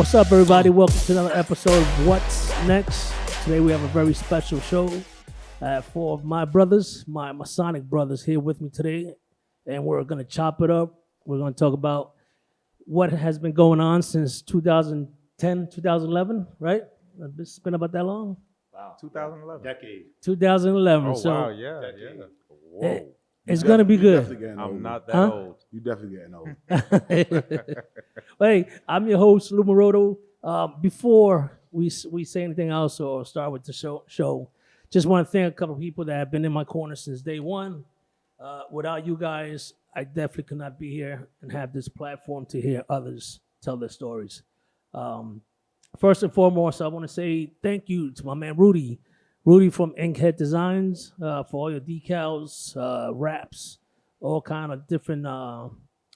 What's up, everybody? Welcome to another episode of What's Next. Today we have a very special show. Four of my brothers, my Masonic brothers, here with me today, and we're going to chop it up. We're going to talk about what has been going on since 2010, 2011, right? It's been about that long? Wow. 2011. Decade. 2011. Oh, so wow, yeah, Decade. yeah. Whoa. it's going to be good. I'm not that Huh? old. You definitely getting old. Hey, I'm your host, Lou Maroto. Before we say anything else or start with the show, just want to thank a couple of people that have been in my corner since day one. Without you guys, I definitely could not be here and have this platform to hear others tell their stories. First and foremost, I want to say thank you to my man Rudy from Inkhead Designs for all your decals, wraps, all kind of different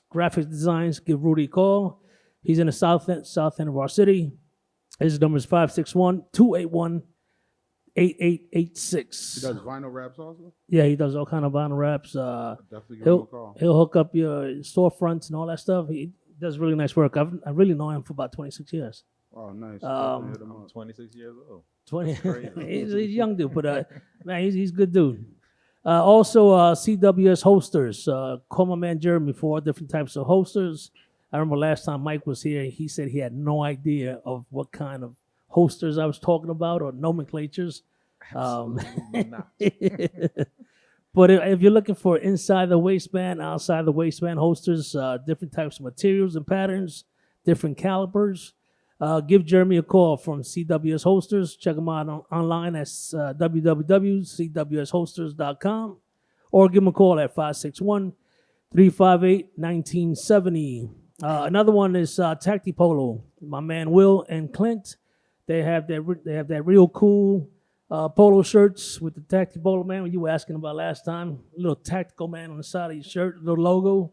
graphic designs. Give Rudy a call. He's in the south end of our city. His number is 561-281-8886. He does vinyl wraps also? Yeah, he does all kind of vinyl wraps. Definitely give him a call. He'll hook up your storefronts and all that stuff. He does really nice work. I really know him for about 26 years. Oh, nice. I'm 26 years old. 20. he's a young dude, but man, he's a good dude. Also, CWS holsters. Call my man Jeremy for all different types of holsters. I remember last time Mike was here, he said he had no idea of what kind of holsters I was talking about or nomenclatures. Absolutely not. But if you're looking for inside the waistband, outside the waistband holsters, different types of materials and patterns, different calibers, give Jeremy a call from CWS Holsters. Check them out online at www.cwsholsters.com or give them a call at 561-358-1970. Another one is Tacti Polo. My man Will and Clint, they have that real cool polo shirts with the Tacti Polo man you were asking about last time. A little tactical man on the side of your shirt, little logo.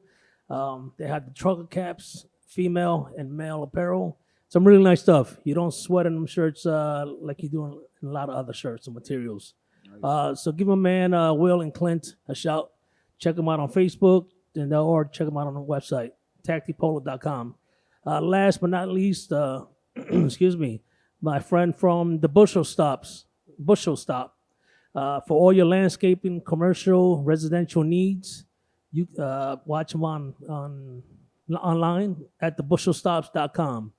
They have the trucker caps, female and male apparel. Some really nice stuff. You don't sweat in them shirts like you do in a lot of other shirts and materials. Nice. So give my man Will and Clint a shout. Check them out on Facebook or check them out on the website, tactipolo.com. Last but not least, excuse me, my friend from the Bushel Stop. For all your landscaping, commercial, residential needs, you watch them online at thebushelstops.com.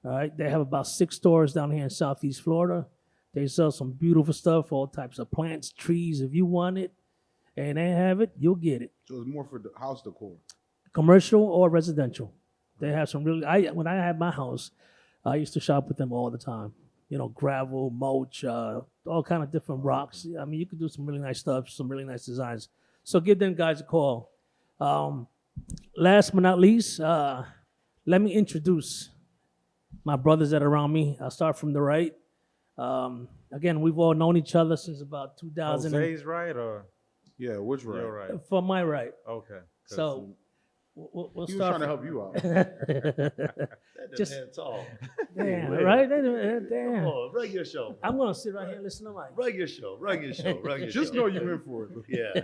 All right, they have about 6 stores down here in Southeast Florida. They sell some beautiful stuff, all types of plants, trees. If you want it and they have it, you'll get it. So it's more for the house decor. Commercial or residential. They have some really, when I had my house, I used to shop with them all the time. You know, gravel, mulch, all kind of different rocks. I mean, you could do some really nice stuff, some really nice designs. So give them guys a call. Last but not least, let me introduce my brothers that are around me. I'll start from the right. Again, we've all known each other since about 2000. Jose's right or? Yeah, which right? You're right. For my right. Okay. So we'll He was start. trying to help you out. That Just- didn't tall. Damn, Wait. right? Damn. Oh, run your show. I'm going to sit right here and listen to Mike. Run your show. Run your show. Run your Just show. know you in for it. Yeah.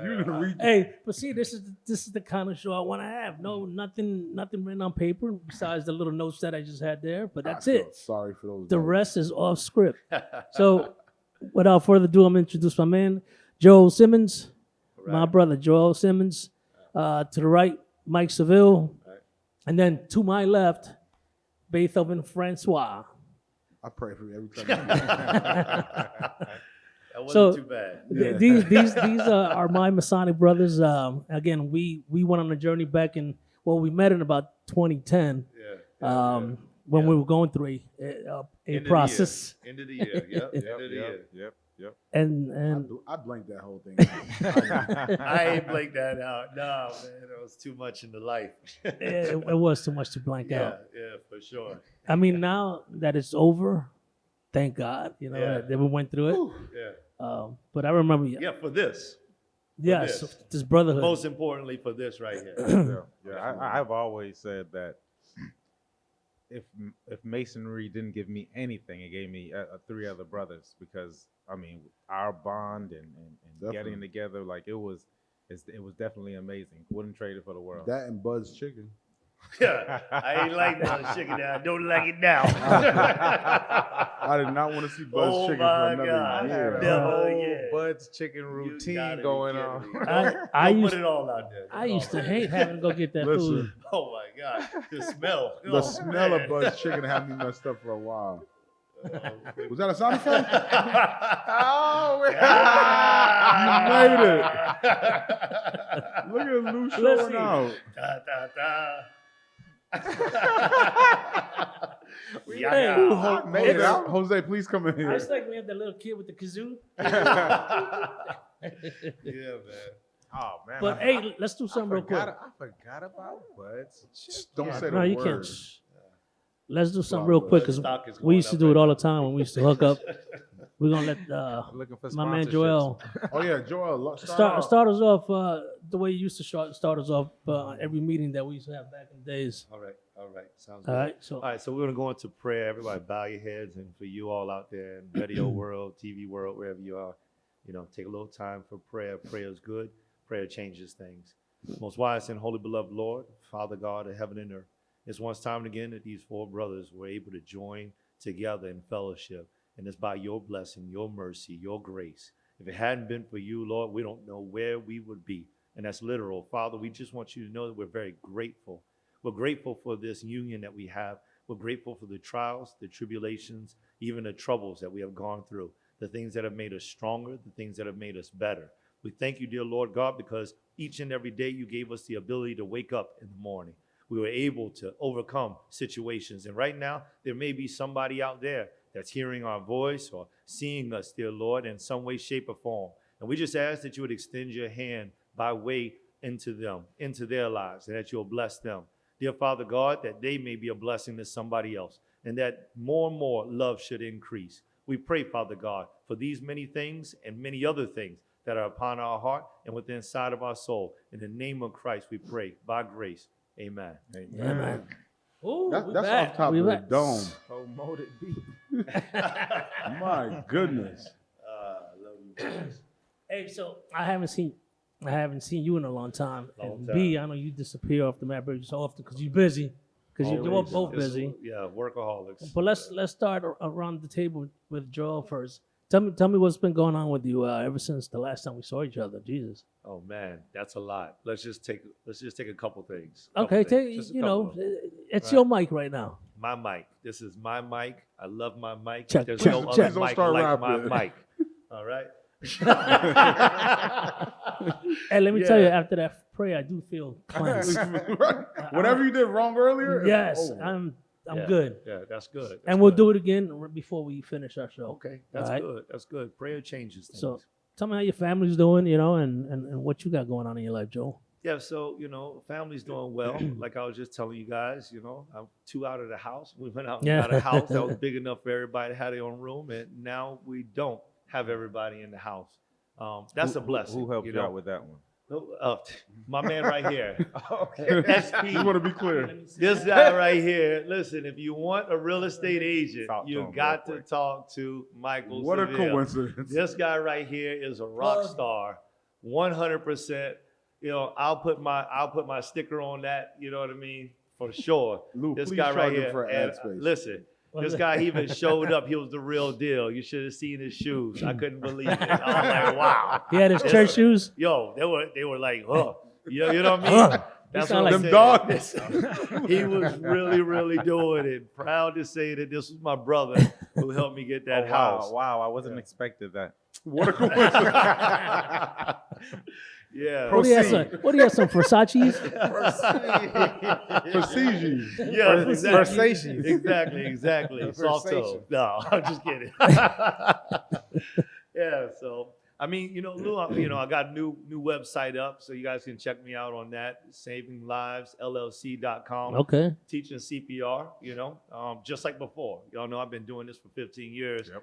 You're gonna read. Hey, but see, this is the kind of show I want to have. No, nothing written on paper besides the little notes that I just had there. But that's I feel it. Sorry for those. The notes. rest is off script. So, without further ado, I'm going to introduce my man, Joel Simmons, my brother, Joel Simmons. To the right, Mike Seville. Right. And then to my left, Beethoven Francois. I pray for you every time. That wasn't So- too bad. Yeah. These are my Masonic brothers. Again, we went on a journey back in, we met in about 2010 Yeah. when Yeah. we were going through a End of the process. year. End of the year. Yep. End of the year. Yep. And I blanked that whole thing. I ain't blanked that out. Nah, man. There was too much in the life. it was too much to blank Yeah. out. Yeah, for sure. I mean, now that it's over, thank God, Yeah. that we went through it. Yeah. But I remember, Yeah, for this. yes, this. this brotherhood. Most importantly for this right here. Yeah. I've always said that if Masonry didn't give me anything, it gave me 3 other brothers, because I mean our bond and getting together, like it was definitely amazing. Wouldn't trade it for the world. That and Bud's chicken. Yeah, I ain't like Buzz Chicken now. I don't like it now. I did not want to see Buzz Oh Chicken my for another God. year. Never whole again. Bud's chicken You routine gotta be going kidding on. me. I Don't used put it all out there. I used to hate having to go get that Listen, food. Oh my God, the smell. the Oh, smell man. of Buzz Chicken had me messed up for a while. Oh, Was that a sound effect? Oh, You made it. Look at Lou Let's showing see. out. Da, da, da. Hey, Yeah. I made it out. Jose, please come in I here. was like we had that little kid with the kazoo. Yeah, man. Oh man. But hey, let's do something real quick. I forgot about Bud's chicken. Don't say the No, you word. can't. Shh. Let's do something Wow, real Bud. quick because Stock is we going used to up do it right all now. the time when we used to hook up. We're gonna let Looking for my man sponsorships. Joel Oh yeah, Joel. start us off the way you used to start us off every meeting that we used to have back in the days. All right. Sounds All good. right, so All right, so we're going to go into prayer. Everybody bow your heads. And for you all out there in radio world, TV world, wherever you are, take a little time for prayer. Prayer is good. Prayer changes things. Most wise and holy beloved Lord, Father God of heaven and earth, it's once time again that these four brothers were able to join together in fellowship. And it's by your blessing, your mercy, your grace. If it hadn't been for you, Lord, we don't know where we would be. And that's literal. Father, we just want you to know that we're very grateful. We're grateful for this union that we have. We're grateful for the trials, the tribulations, even the troubles that we have gone through, the things that have made us stronger, the things that have made us better. We thank you, dear Lord God, because each and every day you gave us the ability to wake up in the morning. We were able to overcome situations. And right now, there may be somebody out there that's hearing our voice or seeing us, dear Lord, in some way, shape, or form. And we just ask that you would extend your hand by way into them, into their lives, and that you'll bless them. Dear Father God, that they may be a blessing to somebody else, and that more and more love should increase. We pray, Father God, for these many things and many other things that are upon our heart and within inside of our soul. In the name of Christ, we pray, by grace. Amen. yeah, man. Ooh, we That's back. off top We of the back. dome. Promoted beat. My goodness. Love you guys. Hey, so I haven't seen you in a long time. Long And time. B, I know you disappear off the map very so often because you're busy. Because you're Always. both It's- busy. Yeah, workaholics. But let's start around the table with Joel first. Tell me what's been going on with you ever since the last time we saw each other. Jesus. Oh man, that's a lot. Let's just take a couple things. Okay, Just a couple. it's Right. your mic right now. My mic. This is my mic. I love my mic. Check, There's check, no check. other Please don't mic start like my rapping. mic. All right. Hey, let me tell you, Yeah. after that prayer, I do feel cleansed. Whatever you did wrong earlier. it's Yes, over. I'm Yeah. good. Yeah, that's good. That's And we'll good. do it again before we finish our show. Okay, that's All right. good. That's good. Prayer changes things. So tell me how your family's doing, and what you got going on in your life, Joel. Yeah, so family's doing well. Like I was just telling you guys, I'm 2 out of the house. We went out and Yeah. got a house that was big enough for everybody to have their own room, and now we don't have everybody in the house. That's a blessing. Who helped you out with that one? My man right here. Okay. SP. Just want to be clear. This guy right here. Listen, if you want a real estate agent, Talk to you him got real to quick. talk to Michael What a Seville. coincidence. This guy right here is a rock star, 100%. I'll put my sticker on that. You know what I mean? For sure. Lou, This please guy right charge him here. for And, ad space. listen, this guy he even showed up. He was the real deal. You should have seen his shoes. I couldn't believe it. I was like, wow. He had his church shoes. Yo, they were like, huh. You know what I mean? That's sound what like I'm them saying. dogs. He was really, really doing it. Proud to say that this was my brother who helped me get that house. Wow, I wasn't expecting that. What a coincidence. Yeah. What do you have some? What do you have some Versace's? Facetious. Yeah, Versace. Exactly. Soft toe. Versace. No, I'm just kidding. Yeah, so I mean, Lou, I got a new website up, so you guys can check me out on that, savinglivesllc.com. Okay. Teaching CPR, just like before. Y'all know I've been doing this for 15 years. Yep.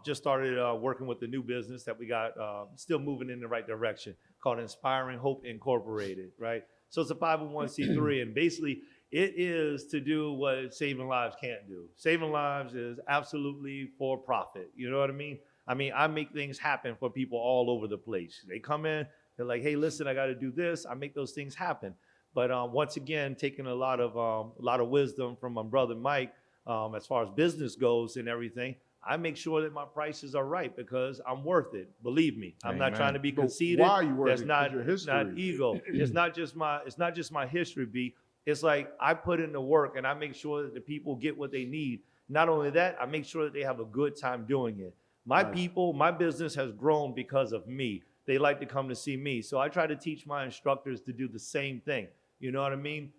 Just started working with the new business that we got, still moving in the right direction, called Inspiring Hope Incorporated, right? So it's a 501c3, and basically it is to do what Saving Lives can't do. Saving Lives is absolutely for profit. You know what I mean? I make things happen for people all over the place. They come in, they're like, hey, listen, I got to do this. I make those things happen. But once again, taking a lot of wisdom from my brother Mike, as far as business goes and everything, I make sure that my prices are right because I'm worth it. Believe me, I'm not Amen. trying to be But conceited. why are you worth That's it? 'Cause not your it's not history. ego. It's not just my history. B. It's like I put in the work and I make sure that the people get what they need. Not only that, I make sure that they have a good time doing it. My Nice. people, my business has grown because of me. They like to come to see me. So I try to teach my instructors to do the same thing. You know what I mean?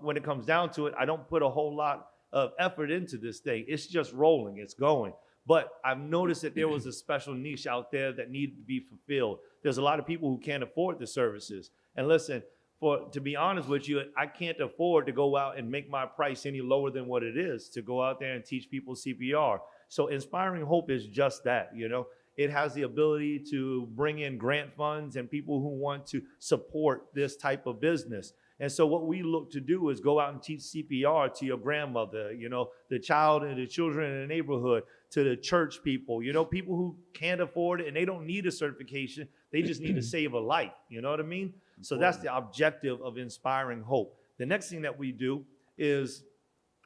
When it comes down to it, I don't put a whole lot of effort into this thing. It's just rolling, it's going. But I've noticed that there was a special niche out there that needed to be fulfilled. There's a lot of people who can't afford the services. And listen, to be honest with you, I can't afford to go out and make my price any lower than what it is to go out there and teach people CPR. So Inspiring Hope is just that, you know. It has the ability to bring in grant funds and people who want to support this type of business. And so what we look to do is go out and teach CPR to your grandmother, you know, the child and the children in the neighborhood, to the church people, you know, people who can't afford it and they don't need a certification. They just need to save a life. You know what I mean? So that's the objective of Inspiring Hope. The next thing that we do is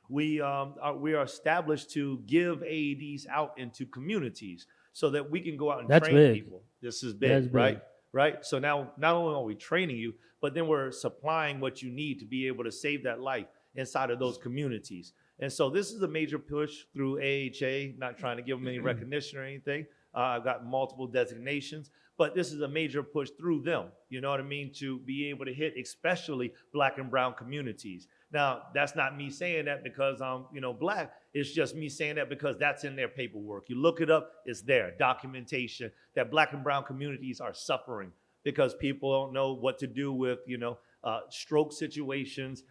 we are established to give AEDs out into communities so that we can go out and That's train big. people. This is big, That's big. right? Right? So now not only are we training you, but then we're supplying what you need to be able to save that life inside of those communities. And so this is a major push through AHA, not trying to give them any recognition or anything. I've got multiple designations, but this is a major push through them, you know what I mean, to be able to hit especially Black and brown communities. Now, that's not me saying that because I'm, you know, Black. It's just me saying that because that's in their paperwork. You look it up, it's there, documentation that Black and brown communities are suffering because people don't know what to do with, you know, stroke situations,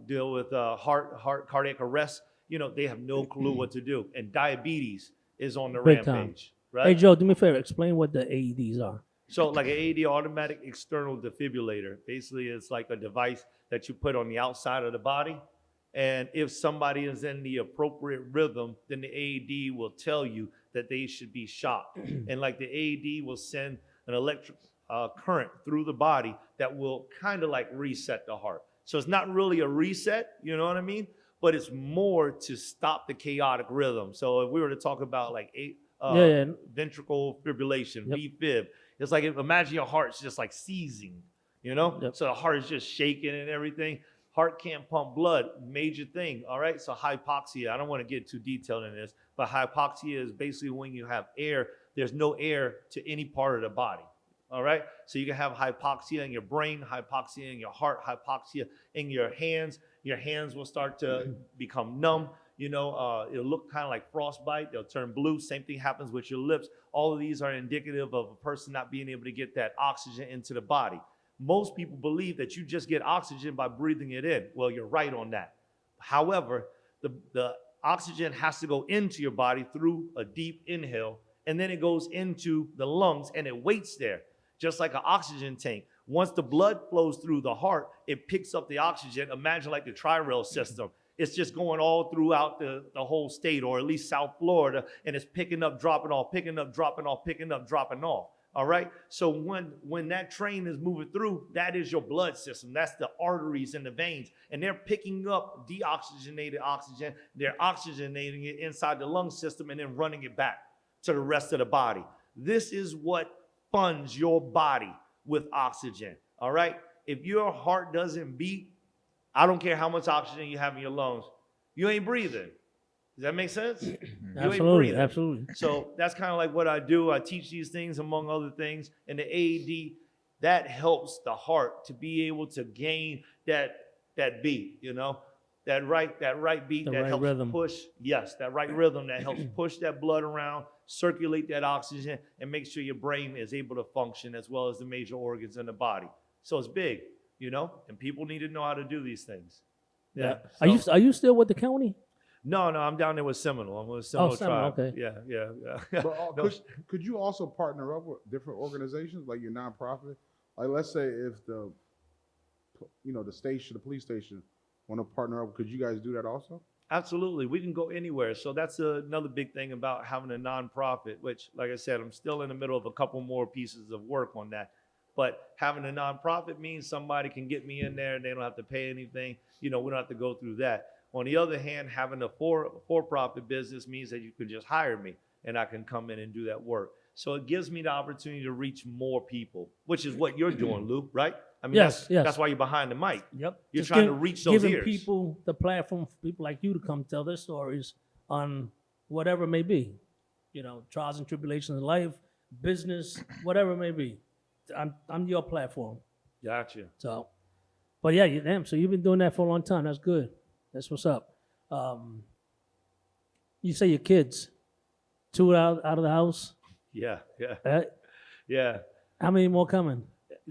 deal with cardiac arrest. You know, they have no clue what to do. And diabetes is on the Big time. rampage, right? Hey, Joe, do me a favor. Explain what the AEDs are. So like an AED, automatic external defibrillator, basically it's like a device that you put on the outside of the body. And if somebody is in the appropriate rhythm, then the AED will tell you that they should be shot. And like the AED will send an electric current through the body that will kind of like reset the heart. So it's not really a reset, you know what I mean? But it's more to stop the chaotic rhythm. So if we were to talk about like ventricle fibrillation, VFib, it's like imagine your heart's just like seizing, you know? Yep. So the heart is just shaking and everything. Heart can't pump blood, major thing, all right? So hypoxia, I don't want to get too detailed in this, but hypoxia is basically when you have air, there's no air to any part of the body, all right? So you can have hypoxia in your brain, hypoxia in your heart, hypoxia in your hands. Your hands will start to become numb. You know, it'll look kind of like frostbite. They'll turn blue. Same thing happens with your lips. All of these are indicative of a person not being able to get that oxygen into the body. Most people believe that you just get oxygen by breathing it in. Well, you're right on that. However, the oxygen has to go into your body through a deep inhale, and then it goes into the lungs, and it waits there, just like an oxygen tank. Once the blood flows through the heart, it picks up the oxygen. Imagine like the tri-rail system. It's just going all throughout the whole state, or at least South Florida, and it's picking up, dropping off, picking up, dropping off, picking up, dropping off. All right. So when that train is moving through, that is your blood system. That's the arteries and the veins. And they're picking up deoxygenated oxygen. They're oxygenating it inside the lung system and then running it back to the rest of the body. This is what funds your body with oxygen. All right. If your heart doesn't beat, I don't care how much oxygen you have in your lungs, you ain't breathing. Does that make sense? Absolutely, absolutely. So that's kind of like what I do. I teach these things among other things. And the AED, that helps the heart to be able to gain that beat, you know, that right beat that helps rhythm. push. Yes, that right rhythm that helps push that blood around, circulate that oxygen, and make sure your brain is able to function as well as the major organs in the body. So it's big, you know, and people need to know how to do these things. Yeah. Are you still with the county? No, I'm down there with Seminole. I'm with Seminole Seminole, Tribe. okay. Yeah. But could you also partner up with different organizations, like your nonprofit? Like, let's say if the police station want to partner up, could you guys do that also? Absolutely. We can go anywhere. So that's another big thing about having a nonprofit, which, like I said, I'm still in the middle of a couple more pieces of work on that. But having a nonprofit means somebody can get me in there and they don't have to pay anything. We don't have to go through that. On the other hand, having a for-profit business means that you can just hire me and I can come in and do that work. So it gives me the opportunity to reach more people, which is what you're doing, Lou, right? I mean, Yes, yes. that's why you're behind the mic. Yep. You're Just trying to reach those giving ears. people the platform for people like you to come tell their stories on whatever it may be. Trials and tribulations in life, business, whatever it may be. I'm your platform. Gotcha. So, but yeah, damn. So you've been doing that for a long time. That's good. That's what's up. You say your kids, 2 out of the house. Yeah. Right? Yeah. How many more coming?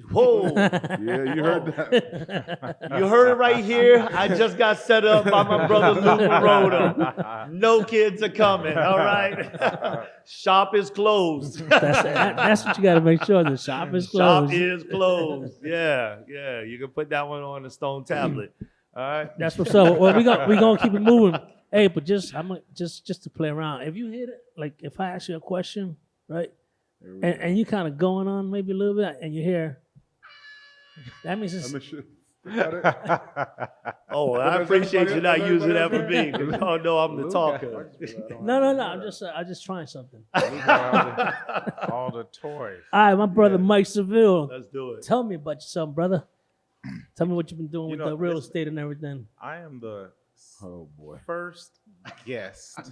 Whoa. Yeah, you heard that. You heard it right here. I just got set up by my brother Lou Maroto. No kids are coming. All right. Shop is closed. That's what you got to make sure. The shop is Shop closed. is closed. Yeah. You can put that one on the stone tablet. All right. That's what's up. Well, we gonna keep it moving. Hey, but just to play around. If you hit it, like if I ask you a question, right, and you kind of going on maybe a little bit, and you hear, that means it's. Oh, I appreciate you not using that for me. Oh no, I'm the talker. No. I'm just trying something. all the toys. All right, my brother Mike Seville. Let's do it. Tell me about yourself, brother. Tell me what you've been doing with the real listen, estate and everything. I am the Oh boy. first guest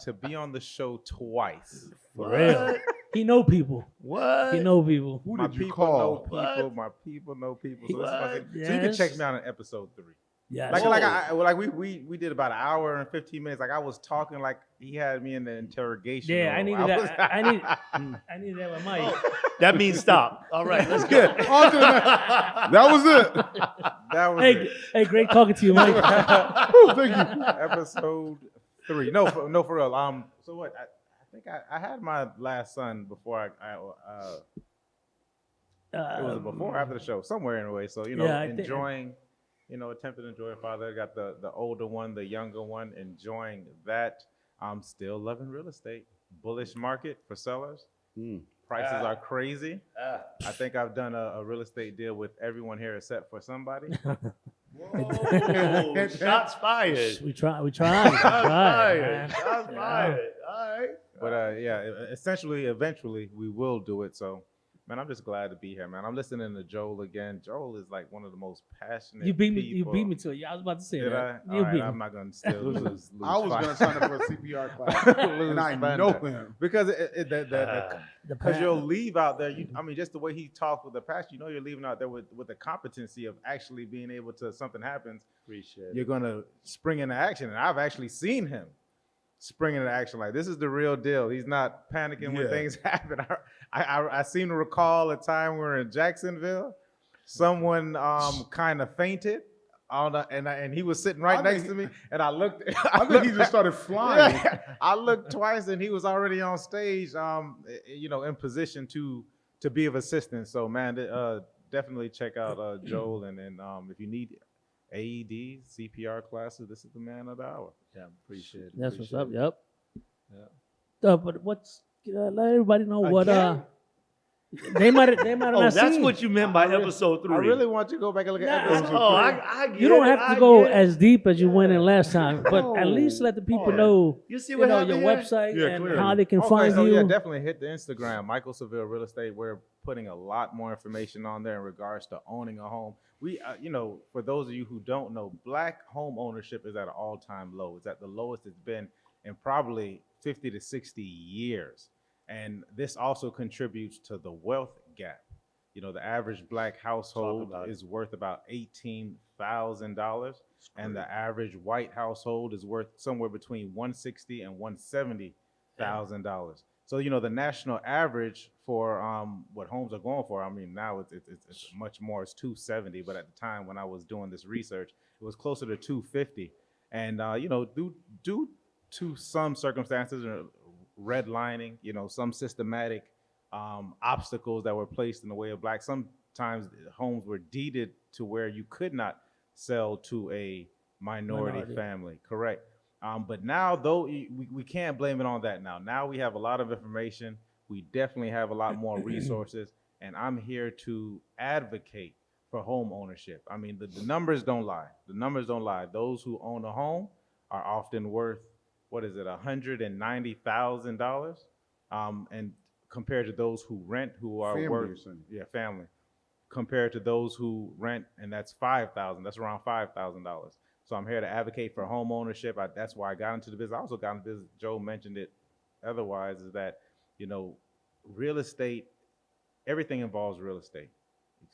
to be on the show twice. For real. He know people. What? He know people. Who My did you people know call? people. My people know people. So, What? so you can check Yes. me out on episode 3. Yeah. We did about an hour and 15 minutes. Like I was talking like he had me in the interrogation. Yeah, I room. needed was- that. I needed that with Mike. That means stop. All right, let's go. On to the next. That was it. That was Hey, it. hey, great talking to you, Mike. Whew, thank you. Episode 3. No, for real. So what? I think I had my last son before it was before or after the show, somewhere anyway. So Yeah, I think- enjoying, attempting to enjoy a father. Got the older one, the younger one, enjoying that. I'm still loving real estate. Bullish market for sellers. Prices are crazy. I think I've done a real estate deal with everyone here except for somebody. Whoa, shots fired. We tried. Shots fired. Man. Shots fired. All right. But eventually we will do it. So, man, I'm just glad to be here, man. I'm listening to Joel again. Joel is like one of the most passionate You beat me. people. You beat me to it. Yeah, I was about to say Did that. I? You All right, beat I'm me. not going to still lose. I was fight. going to sign up for a CPR class, and I Lose know Fender. him. Because The because pa- you'll leave out there. Just the way he talks with the past, you're leaving out there with the competency of actually being able to, something happens, Appreciate it. you're going to spring into action. And I've actually seen him spring into action. Like, this is the real deal. He's not panicking when Yeah. things happen. I seem to recall a time we were in Jacksonville. Someone kind of fainted. And he was sitting right I next think- to me, and I looked. I think he just started flying. Yeah, I looked twice, and he was already on stage. In position to be of assistance. So, man, definitely check out Joel, and if you need AED, CPR classes, this is the man of the hour. Yeah, appreciate it. That's what's appreciate up. it. Yep. But let everybody know what Again? they might have Oh, not that's seen. what you meant by episode 3. I really want you to go back and look at Nah, episode Oh, 3. I get You don't it, have to I go get it. as deep as you went in last time, but at No. least let the people Oh. know, You see you what know, happened your here? website Yeah, and clearly. how they can Okay, find so you. yeah, definitely hit the Instagram, Michael Seville Real Estate. We're putting a lot more information on there in regards to owning a home. We, for those of you who don't know, Black home ownership is at an all-time low. It's at the lowest it's been in probably 50 to 60 years. And this also contributes to the wealth gap. The average Black household about it. is worth about $18,000, and the average white household is worth somewhere between $160,000 and $170,000. So the national average for what homes are going for, now it's much more. It's $270,000, but at the time when I was doing this research, it was closer to $250,000. And due to some circumstances, redlining, some systematic obstacles that were placed in the way of Black. Sometimes homes were deeded to where you could not sell to a minority family. Correct. But now, though, we can't blame it on that now. Now we have a lot of information. We definitely have a lot more resources. and I'm here to advocate for home ownership. I mean, the numbers don't lie. The numbers don't lie. Those who own a home are often worth, what is it, $190,000, and compared to those who rent, who are Family, worth, you're saying. yeah, family, compared to those who rent, and that's $5,000. That's around $5,000. So I'm here to advocate for home ownership. That's why I got into the business. I also got into business. Joe mentioned it. Otherwise, is that real estate. Everything involves real estate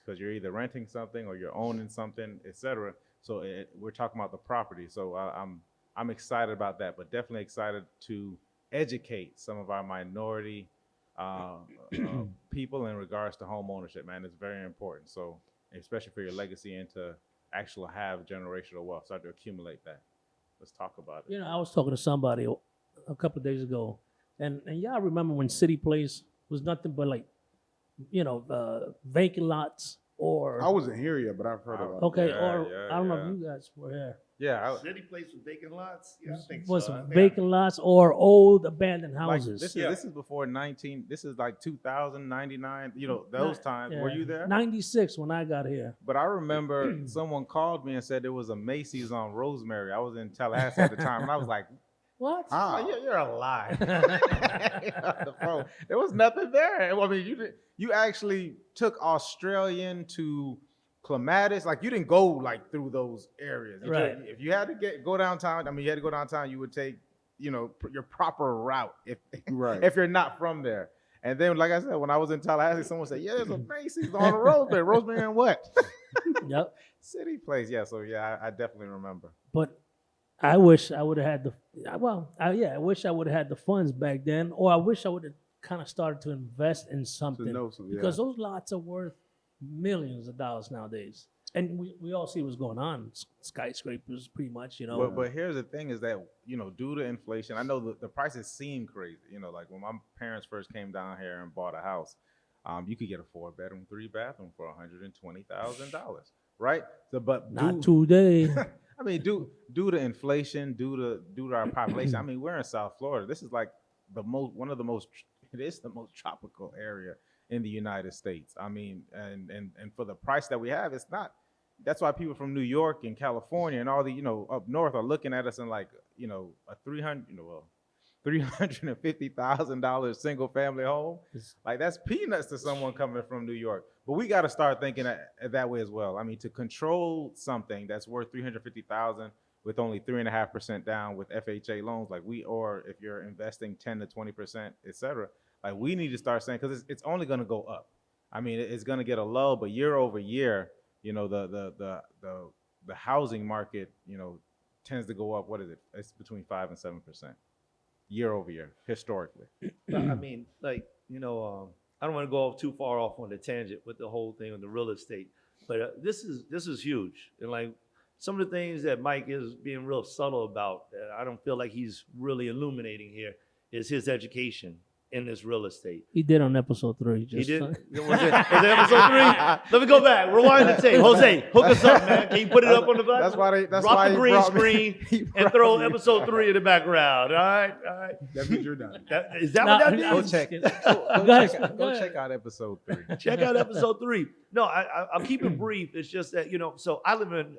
because you're either renting something or you're owning something, etc. So we're talking about the property. So I'm excited about that, but definitely excited to educate some of our minority people in regards to home ownership. Man, it's very important. So especially for your legacy and to actually have generational wealth, start to accumulate that. Let's talk about it. I was talking to somebody a couple of days ago, and y'all remember when City Place was nothing but like, vacant lots or. I wasn't here yet, but I've heard about it. Okay, Yeah, I don't know if you guys were here. Yeah, City place with vacant lots? Yeah, I think Was so. I think vacant lots or old abandoned like houses. this is before 19. This is like 2099. Those times. Yeah. Were you there? 96 when I got here. But I remember someone called me and said there was a Macy's on Rosemary. I was in Tallahassee at the time, and I was like, What? Ah, you're a lie." The phone. There was nothing there. I mean, you actually took Australian to Clematis. Like, you didn't go like through those areas. Right. If you had to go downtown, you had to go downtown. You would take, your proper route right. if you're not from there. And then, like I said, when I was in Tallahassee, someone said, "Yeah, there's a Macy's on Rosemary." Rosemary and what? Yep. City Place. Yeah. So yeah, I definitely remember. But I wish I would have had I wish I would have had the funds back then, or I wish I would have kind of started to invest in something because those lots are worth millions of dollars nowadays. And we all see what's going on. Skyscrapers, pretty much, But here's the thing: is that due to inflation, I know the prices seem crazy. Like when my parents first came down here and bought a house, you could get a 4-bedroom, 3-bathroom for $120,000, right? So, but not today. I mean, due to inflation, due to our population. I mean, we're in South Florida. This is like it is the most tropical area in the United States. I mean, and for the price that we have, it's not. That's why people from New York and California and all the up north are looking at us and like a $350,000 single family home. Like, that's peanuts to someone coming from New York. But we got to start thinking that way as well. I mean, to control something that's worth $350,000 with only 3.5% down with FHA loans, or if you're investing 10 to 20%, et cetera, like, we need to start saying, because it's only going to go up. I mean, it's going to get a lull, but year over year, the housing market, tends to go up. What is it? It's between 5 and 7% year over year, historically. I mean, I don't want to go too far off on the tangent with the whole thing on the real estate, but this is huge. And like some of the things that Mike is being real subtle about, I don't feel like he's really illuminating here, is his education in this real estate. He did on episode 3. He did? Was it episode 3? Let me go back. Rewind the tape. Jose, hook us up, man. Can you put it up on the back? That's why Drop the green screen and throw me. episode 3 in the background. All right. That means you're done. Is that what that Go means? check. Go check out episode 3. Check out episode 3. No, I'll keep it brief. It's just that, so I live in,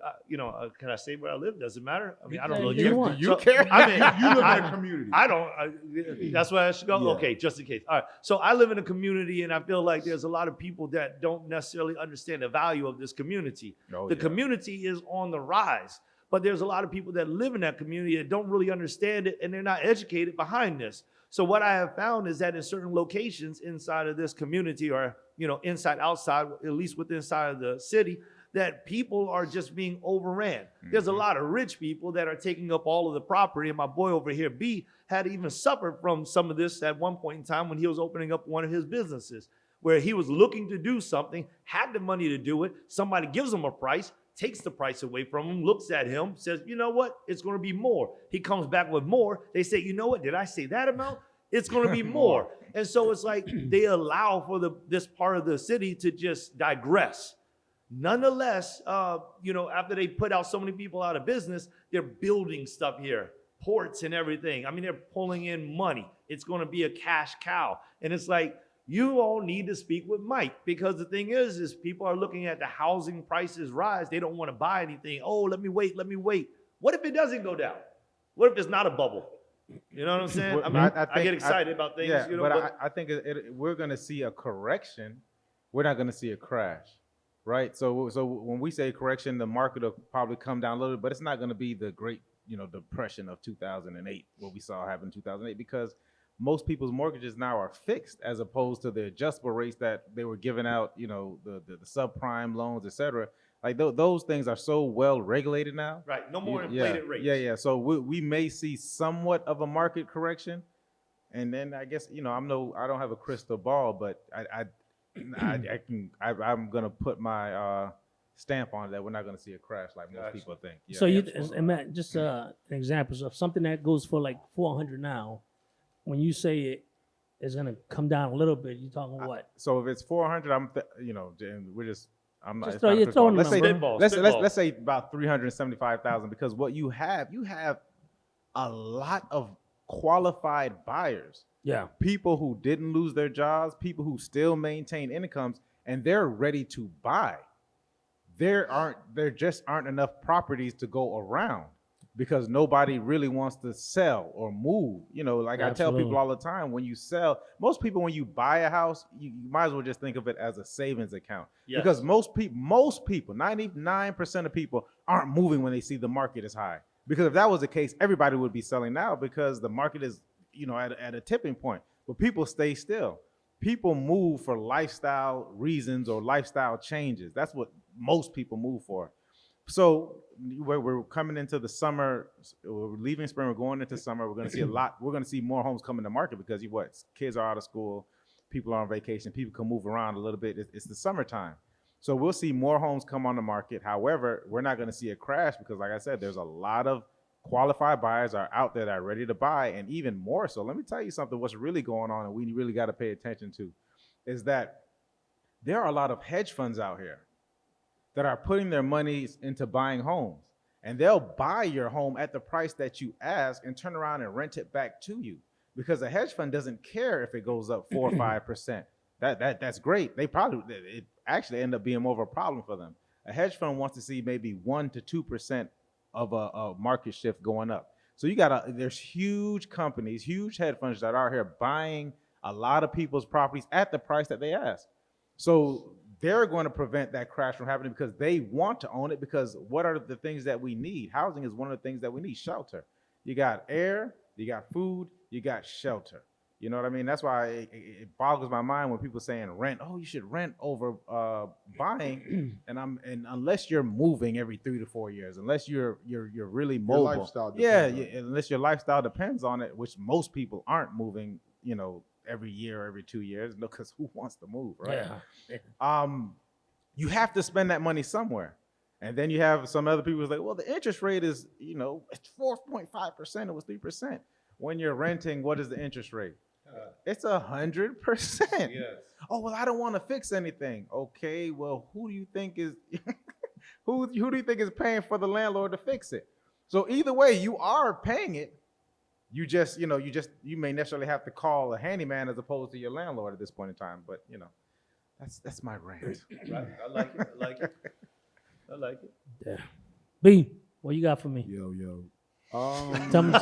can I say where I live? Does it matter? I mean, I don't know. You care? I mean, You live in a community. I don't. That's where I should go? Yeah. Okay, just in case. All right. So I live in a community, and I feel like there's a lot of people that don't necessarily understand the value of this community. The community is on the rise, but there's a lot of people that live in that community that don't really understand it, and they're not educated behind this. So what I have found is that in certain locations inside of this community, or inside, outside, at least within inside of the city, that people are just being overran. There's a lot of rich people that are taking up all of the property, and my boy over here, B, had even suffered from some of this at one point in time when he was opening up one of his businesses, where he was looking to do something, had the money to do it. Somebody gives him a price, takes the price away from him, looks at him, says, you know what? It's going to be more. He comes back with more. They say, you know what? Did I say that amount? It's going to be more. And so it's like they allow for this part of the city to just digress. Nonetheless, after they put out so many people out of business, they're building stuff here, ports and everything. I mean, they're pulling in money. It's going to be a cash cow. And it's like, you all need to speak with Mike, because the thing is people are looking at the housing prices rise. They don't want to buy anything. Oh, let me wait. What if it doesn't go down? What if it's not a bubble? You know what I'm saying? Well, I mean, I think- get excited about things. Yeah, You know, but I think we're going to see a correction. We're not going to see a crash, right? So when we say correction, the market will probably come down a little bit, but it's not going to be the great, depression of 2008, what we saw happen in 2008, because most people's mortgages now are fixed as opposed to the adjustable rates that they were giving out, the subprime loans, et cetera. Like those things are so well regulated now. right. No more inflated rates. Yeah. So we may see somewhat of a market correction, and then I guess I don't have a crystal ball, but I'm gonna put my stamp on it that we're not gonna see a crash like most Gotcha. people think. Yeah. So and Matt, just examples of something that goes for like 400 now. When you say it is gonna come down a little bit, you talking what? So if it's 400, and we're just. I'm not. Just it's throw- not you're crystal throwing ball. a Let's say number. let's say about 375,000, because what you have a lot of qualified buyers, Yeah. people who didn't lose their jobs, people who still maintain incomes, and they're ready to buy. There just aren't enough properties to go around because nobody really wants to sell or move. Like I tell Absolutely. people all the time, when you sell, most people, when you buy a house, you might as well just think of it as a savings account. Yes. Because most people, 99% of people aren't moving when they see the market is high. Because if that was the case, everybody would be selling now because the market is, at a tipping point. But people stay still. People move for lifestyle reasons or lifestyle changes. That's what most people move for. So we're coming into the summer. We're leaving spring. We're going into summer. We're going to see we're going to see more homes come in the market because kids are out of school, people are on vacation, people can move around a little bit. It's the summertime, so we'll see more homes come on the market. However, we're not going to see a crash because, like I said, there's a lot of qualified buyers are out there that are ready to buy, and even more so. Let me tell you something. What's really going on, and we really got to pay attention to, is that there are a lot of hedge funds out here that are putting their money into buying homes, and they'll buy your home at the price that you ask and turn around and rent it back to you, because a hedge fund doesn't care if it goes up 4 or 5%. That's great. It actually end up being more of a problem for them. A hedge fund wants to see maybe 1 to 2% of a market shift going up. So there's huge companies, huge hedge funds that are here buying a lot of people's properties at the price that they ask. So they're going to prevent that crash from happening because they want to own it, because what are the things that we need? Housing is one of the things that we need. Shelter. You got air, you got food, you got shelter. You know what I mean? That's why it boggles my mind when people saying rent. Oh, you should rent over buying, and unless you're moving every 3 to 4 years, unless you're really mobile. Your lifestyle depends on it. Unless your lifestyle depends on it, which most people aren't moving, every year or every 2 years, because who wants to move, right? Yeah. You have to spend that money somewhere. And then you have some other people who's like, well, the interest rate is, it's 4.5%. It was 3%. When you're renting, what is the interest rate? It's 100%. Yes. Oh, well, I don't want to fix anything. Okay, well, who do you think is who do you think is paying for the landlord to fix it? So either way, you are paying it. You just, you may necessarily have to call a handyman as opposed to your landlord at this point in time. But that's my rant. Right. I like it. I like it. Yeah. B, what you got for me? Yo. Tell me,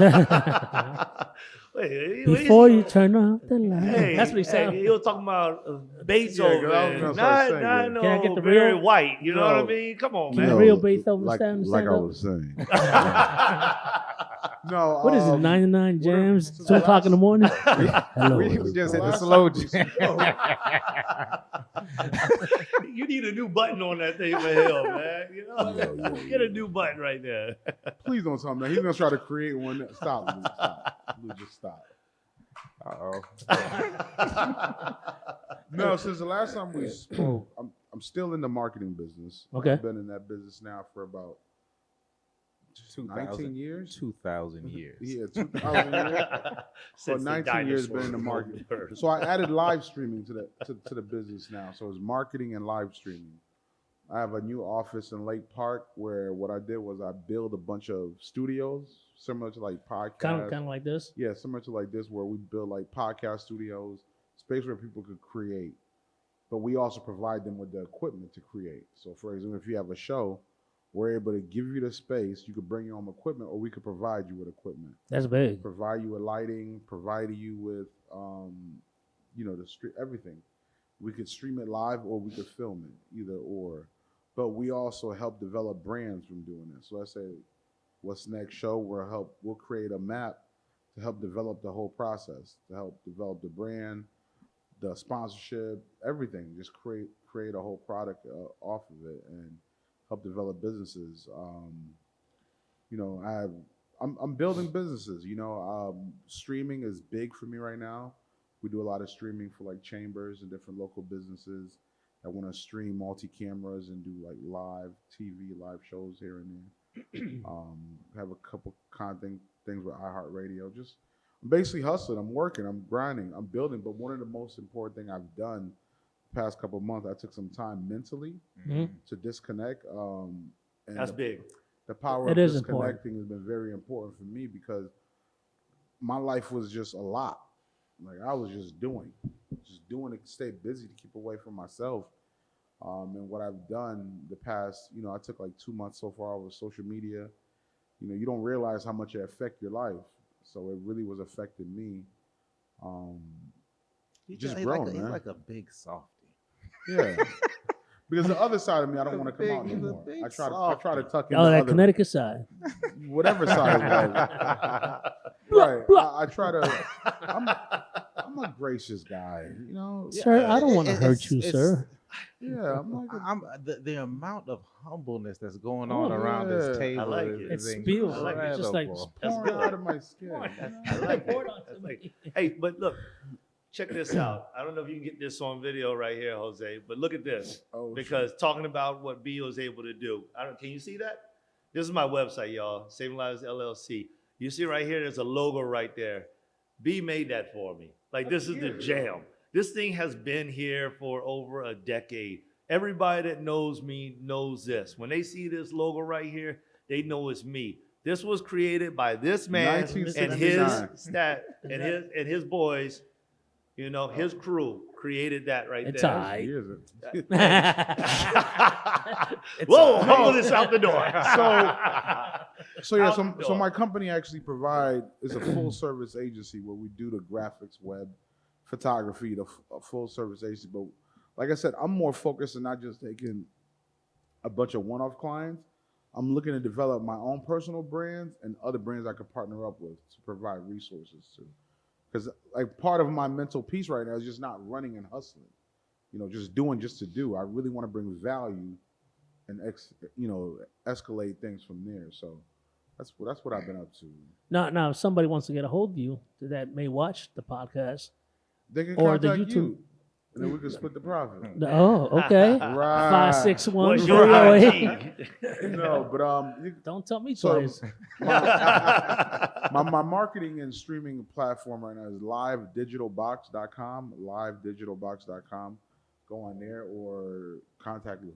Wait, before you turn off the light. Hey, That's what he said. He was talking about Beethoven, Yeah, I was gonna start singing. not Can I no get the Barry real- White. You know what I No. mean? Come on, Can man. the real Beethoven like stand I up? was saying. No. What is it, 99 jams, since 2 the o'clock in the morning? Hello. We just hit the Last slow time we jam. You need a new button on that thing for him, man. Yo. Get a new button right there. Please don't tell me that. He's gonna try to create one. Stop, Lou. Stop. Lou, just stop. Uh-oh. No, since the last time we spoke, I'm still in the marketing business. Okay. I've been in that business now for about 19 years. 2,000 years. Yeah, 2000 years. For Since the 19 years been in the dinosaurs market. roamed the earth. So I added live streaming to the business now. So it's marketing and live streaming. I have a new office in Lake Park where what I did was I built a bunch of studios similar to like podcasts. Kind of like this. Yeah, similar to like this, where we build like podcast studios, space where people could create, but we also provide them with the equipment to create. So, for example, if you have a show, we're able to give you the space. You could bring your own equipment, or we could provide you with equipment. That's big. Provide you with lighting, provide you with, the street, everything. We could stream it live, or we could film it, either or. But we also help develop brands from doing this. So let's say, what's next show? We'll create a map to help develop the whole process, to help develop the brand, the sponsorship, everything. Just create a whole product off of it and help develop businesses. I'm building businesses. Streaming is big for me right now. We do a lot of streaming for like chambers and different local businesses that want to stream multi-cameras and do like live TV, live shows here and there. Have a couple things with iHeartRadio. Just I'm basically hustling. I'm working. I'm grinding. I'm building. But one of the most important things I've done the past couple of months, I took some time mentally to disconnect. And That's big. The power of disconnecting has been very important for me because my life was just a lot. Like I was just doing to stay busy, to keep away from myself. And what I've done the past, I took like 2 months so far with social media. You don't realize how much it affects your life. So it really was affecting me. Just growing, man. He's like a big softie. Yeah. Because the other side of me, I don't want to come out anymore. I try to tuck in Oh, the that other, Connecticut side. whatever side it was. Right. I try to. I'm a gracious guy, Sir, I don't want to hurt you, sir. Yeah, I'm like the amount of humbleness that's going on around this table. I like it. It spills. I like it. It's just like That's pouring good. out of my skin. I like it. Hey, but look, check this out. I don't know if you can get this on video right here, Jose, but look at this. Oh, Because talking about what B was able to do. Can you see that? This is my website, y'all. Saving Lives LLC. You see right here, there's a logo right there. B made that for me. Like, this is the jam. This thing has been here for over a decade. Everybody that knows me knows this. When they see this logo right here, they know it's me. This was created by this man and his boys. His crew created that right It's there. all right. Whoa, humble this out the door. So my company actually is a full service agency where we do the graphics, web, photography, a full service agency. But like I said, I'm more focused on not just taking a bunch of one-off clients. I'm looking to develop my own personal brands and other brands I could partner up with to provide resources to. Because like part of my mental peace right now is just not running and hustling, just doing just to do. I really want to bring value and escalate things from there. So that's what I've been up to. Now, if somebody wants to get a hold of you that may watch the podcast They can or the contact YouTube. you, and then we can split the profit. Oh, okay. Right. 561 What's your 308. IG? No, but Don't tell me So- twice. my marketing and streaming platform right now is livedigitalbox.com. Livedigitalbox.com. Go on there or contact me.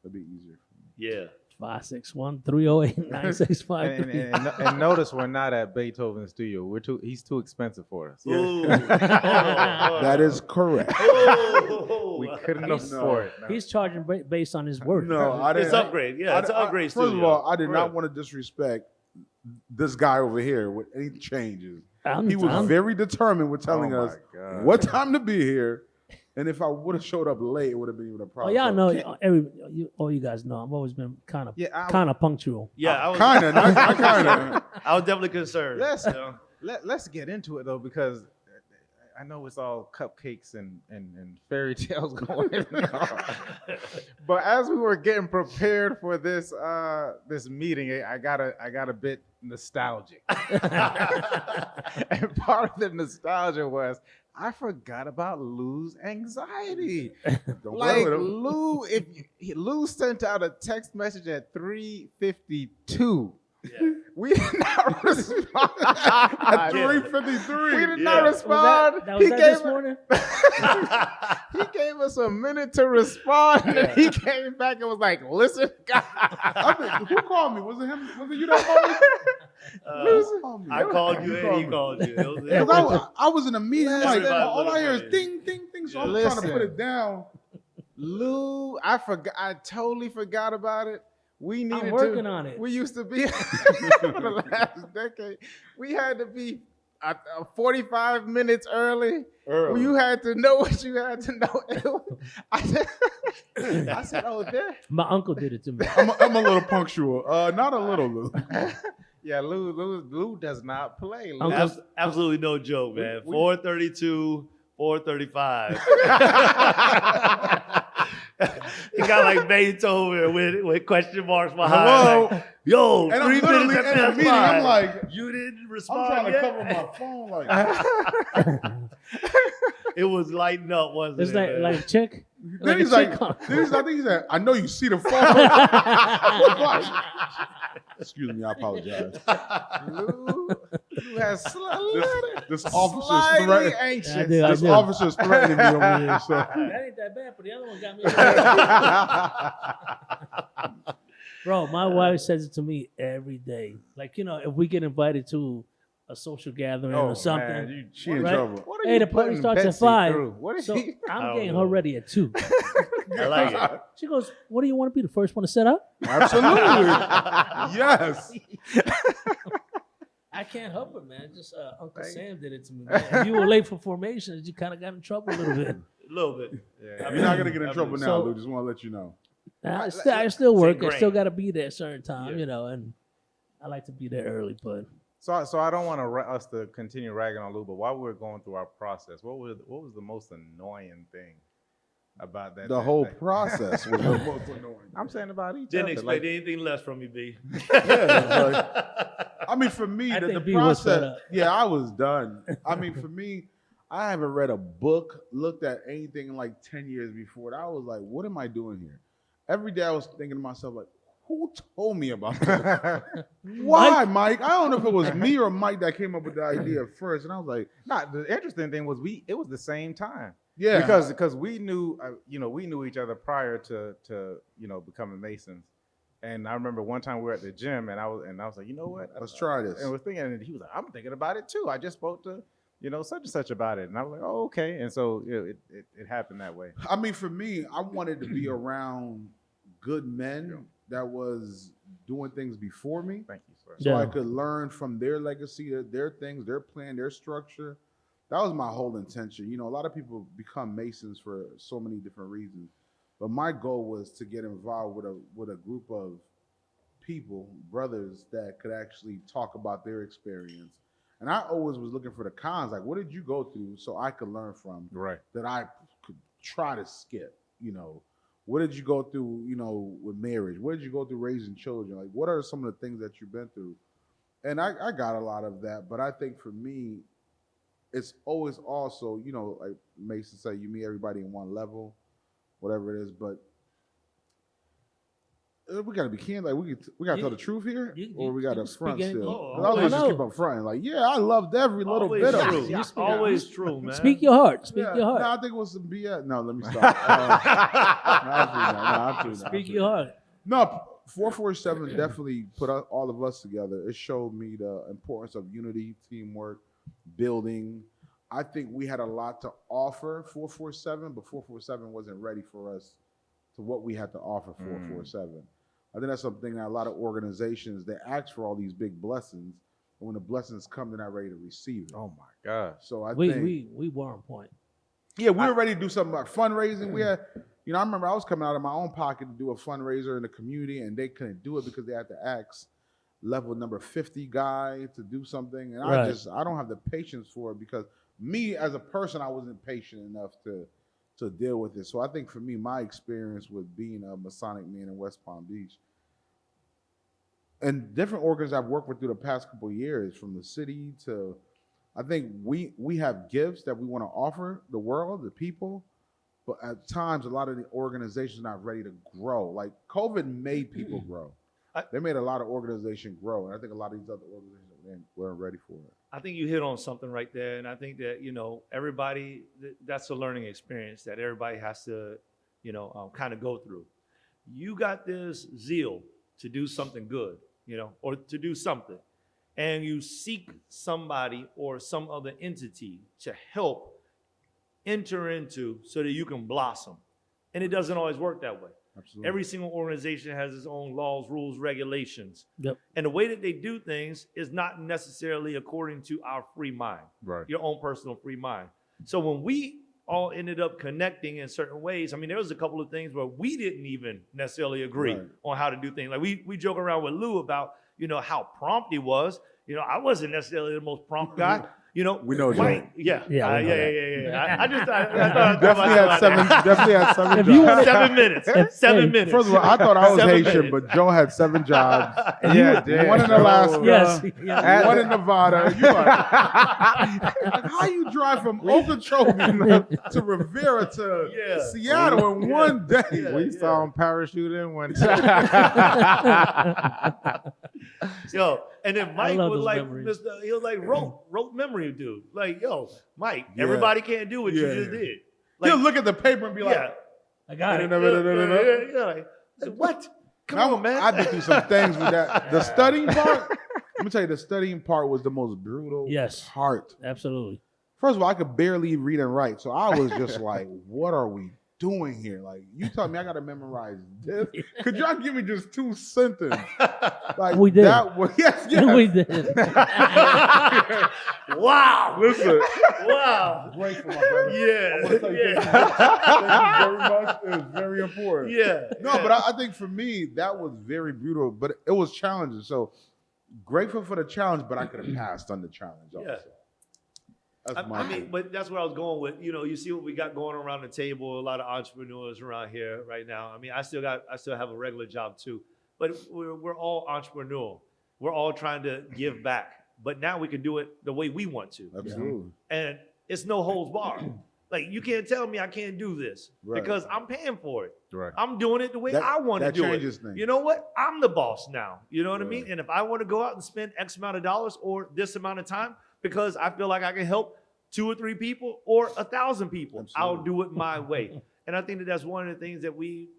It'll be easier for me. Yeah. 561 308 9653. And notice we're not at Beethoven Studio. He's too expensive for us. Ooh. That is correct. We couldn't afford it. No. He's charging based on his work. No, I didn't. It's upgrade. Yeah, it's an upgrade First studio. of all, I did For not real. want to disrespect this guy over here with any changes. I'm- He was I'm- very determined with telling Oh, us my God. what time to be here. And if I would have showed up late, it would have been even a Oh, problem. y'all know, all you guys know, I've always been kind of punctual. Yeah, I was Kind of. I kind of. I was definitely concerned. Let's get into it though, because I know it's all cupcakes and fairy tales going on. But as we were getting prepared for this this meeting, I got a bit nostalgic. And part of the nostalgia was I forgot about Lou's anxiety. Like Lou, Lou sent out a text message at 3:52. Yeah. We did not respond. At 3:53. We did not respond. Was that this morning? He gave us a minute to respond, and he came back and was like, "Listen, guys." Who called me? Was it him? Was it you that called me? I called you and he called you. Because I was in a meeting, I'm like, Everybody all I hear is looking ding, ding, ding. So I'm Listen. trying to put it down. Lou, I forgot. I totally forgot about it. We needed I'm working on it. We used to be for the last decade. We had to be 45 minutes early. You had to know what you had to know. I said, oh, there. My uncle did it to me. I'm a little punctual. Not a little, Lou. Yeah, Lou does not play. Lou. Absolutely no joke, man. 4:32, 4:35. He got like Beethoven with question marks behind. Hello? Like, yo, And 3 I'm literally minutes in a after meeting. I'm 5. like, You didn't I'm respond trying to yet? cover my phone. Like, It was lighting up, wasn't It's it? man? like check. then he's a like, check on- I think he said, I know you see the phone. I was like, excuse me, I apologize. Lou has This officer's slightly threatening. anxious. I do. This officer's threatening me over here. So That ain't that bad, but the other one got me. Bro, my wife says it to me every day. Like, if we get invited to a social gathering or something, Man, she in Right? trouble. what are hey, you the party putting starts at Betsy 5. through? What is So he? I'm don't getting know. her ready at 2. I like it. She goes, "What do you want to be? The first one to set up?" Absolutely. Yes. I can't help it, man. Just Uncle Sam did it to me. Man. If you were late for formations, you kind of got in trouble a little bit. A little bit. Yeah. You're not gonna get in trouble now, So- Lou. Just want to let you know. I still work. I still ingrained. got to be there at a certain time, Yeah. and I like to be there early. But So I don't want us to continue ragging on Lou, but while we were going through our process, what was the most annoying thing about that? The whole process was the most annoying. I'm saying about each Didn't other. expect anything less from you, B. I mean, for me, I the think B was fed process. up. Yeah, I was done. I mean, for me, I haven't read a book, looked at anything in like 10 years before. I was like, what am I doing here? Every day I was thinking to myself, like, who told me about this? Why, Mike? I don't know if it was me or Mike that came up with the idea first. And I was like, Nah, the interesting thing was it was the same time. yeah. Because we knew we knew each other prior to becoming Masons. And I remember one time we were at the gym and I was like, you know what? Let's try this. And we're thinking, and he was like, I'm thinking about it too. I just spoke to such and such about it. And I was like, oh, okay. And so it happened that way. I mean, for me, I wanted to be around good men that was doing things before me. Thank you, sir. So I Yeah. could learn from their legacy, their things, their plan, their structure. That was my whole intention. A lot of people become Masons for so many different reasons, but my goal was to get involved with a group of people, brothers, that could actually talk about their experience. And I always was looking for the cons, like, what did you go through so I could learn from Right. that I could try to skip, What did you go through, with marriage? What did you go through raising children? Like, what are some of the things that you've been through? And I got a lot of that, but I think for me, it's always also, like Mason said, you meet everybody in one level, whatever it is, but we gotta be candid. Like we gotta tell the truth here, or we gotta you speak front anything. still. Oh, 'Cause I was just always. keep on fronting. Like, yeah, I loved every little Always bit of true. it. You speak- Always true, man. Speak your heart. Speak Yeah. your heart. No, I think it was some BS. No, let me stop. Speak your heart. No, 447 definitely put all of us together. It showed me the importance of unity, teamwork, building. I think we had a lot to offer 447, but 447 wasn't ready for us to what we had to offer 447. I think that's something that a lot of organizations, they ask for all these big blessings, and when the blessings come, they're not ready to receive it. Oh my gosh. So I We think we were on point. yeah, we were ready to do something about fundraising. We had, I remember I was coming out of my own pocket to do a fundraiser in the community, and they couldn't do it because they had to ask level number 50 guy to do something. And Right. I don't have the patience for it because me as a person, I wasn't patient enough to deal with it. So I think for me, my experience with being a Masonic man in West Palm Beach and different organs I've worked with through the past couple of years, from the city to, I think we have gifts that we want to offer the world, the people, but at times a lot of the organizations are not ready to grow. Like COVID made people grow. They made a lot of organizations grow, and I think a lot of these other organizations weren't ready for it. I think you hit on something right there, and I think that everybody, that's a learning experience that everybody has to kind of go through. You got this zeal to do something good, or to do something, and you seek somebody or some other entity to help enter into so that you can blossom. And it doesn't always work that way. Absolutely. Every single organization has its own laws, rules, regulations. Yep. And the way that they do things is not necessarily according to our free mind, Right. your own personal free mind. So when we all ended up connecting in certain ways, I mean, there was a couple of things where we didn't even necessarily agree Right. on how to do things. Like we joke around with Lou about, how prompt he was. I wasn't necessarily the most prompt guy. We know Mike, Joe. yeah. Yeah, we know Yeah. I just thought I'd throw Definitely had myself out seven. Definitely had 7 If you jobs. wanna- 7 minutes. If- 7 hey, minutes. First of all, I thought I was 7 Haitian, minutes. but Joe had 7 jobs. Yeah, yeah. One in Alaska. Yes. Yeah. One in Nevada. You like how you drive from Okeechobee to Rivera to Yeah. Seattle in one day? Yeah. We saw him parachute in one time. Yo, and then Mike love was those like, memories. he was like rote memory dude. Like, yo, Mike, Yeah. everybody can't do what you Yeah. just did. Like, He'll look at the paper and be like, yeah, I got it. yeah, like, what? Come on, man. I've been through some things with that. The studying part, let me tell you, the studying part was the most brutal Yes. part. Absolutely. First of all, I could barely read and write. So I was just like, what are we doing here? Like, you tell me I got to memorize this. Could y'all give me just 2 sentences? Like, We did. That was, yes. We did. Wow. Listen, Wow. grateful, my brother. Yeah. I want to tell you Yeah. thank you very much. It was very important. Yeah. No, but I think for me, that was very brutal, but it was challenging. So grateful for the challenge, but I could have passed on the challenge also. Yeah. That's my I mean, thing. but that's where I was going with. You see what we got going around the table. A lot of entrepreneurs around here right now. I mean, I still have a regular job too, but we're all entrepreneurial. We're all trying to give back, but now we can do it the way we want to, Absolutely. and it's no holds barred. Like, you can't tell me I can't do this Right. because I'm paying for it. Right. I'm doing it the way That- I want to that do changes it. things. You know what? I'm the boss now. You know what I Right. mean? And if I want to go out and spend X amount of dollars or this amount of time because I feel like I can help 2 or 3 people or 1,000 people, I'll Absolutely. do it my way. And I think that that's one of the things that we,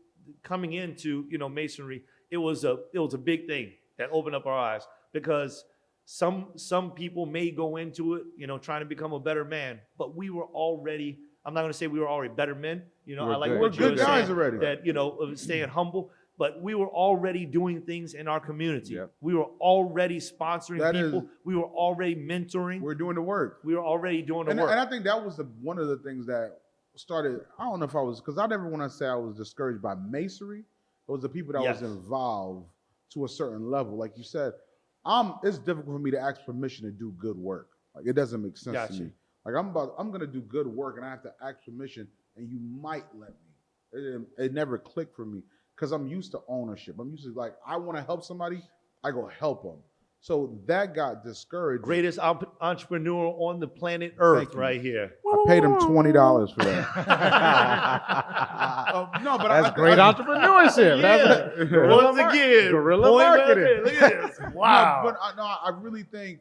coming into Masonry, it was a big thing that opened up our eyes, because some people may go into it, trying to become a better man, but we were already. I'm not going to say we were already better men. I like good. what We're you were good guys saying, already. that of staying humble. But we were already doing things in our community. Yep. We were already sponsoring That people. is- We were already mentoring. We're doing the work. We were already doing the And work. I think that was one of the things that started, I don't know if I was, because I never want to say I was discouraged by masonry. It was the people that Yes. was involved to a certain level. Like you said, it's difficult for me to ask permission to do good work. Like, it doesn't make sense Gotcha. to me. Like, I'm going to do good work and I have to ask permission and you might let me. It never clicked for me because I'm used to ownership. I'm used to, like, I want to help somebody, I go help them. So that got discouraged. Greatest entrepreneur on the planet Earth, Thank you. right here. I paid him $20 for that. No, but That's great entrepreneurship. That's Once again, guerrilla point back marketing. there. Look at this. Wow. No, but I really think,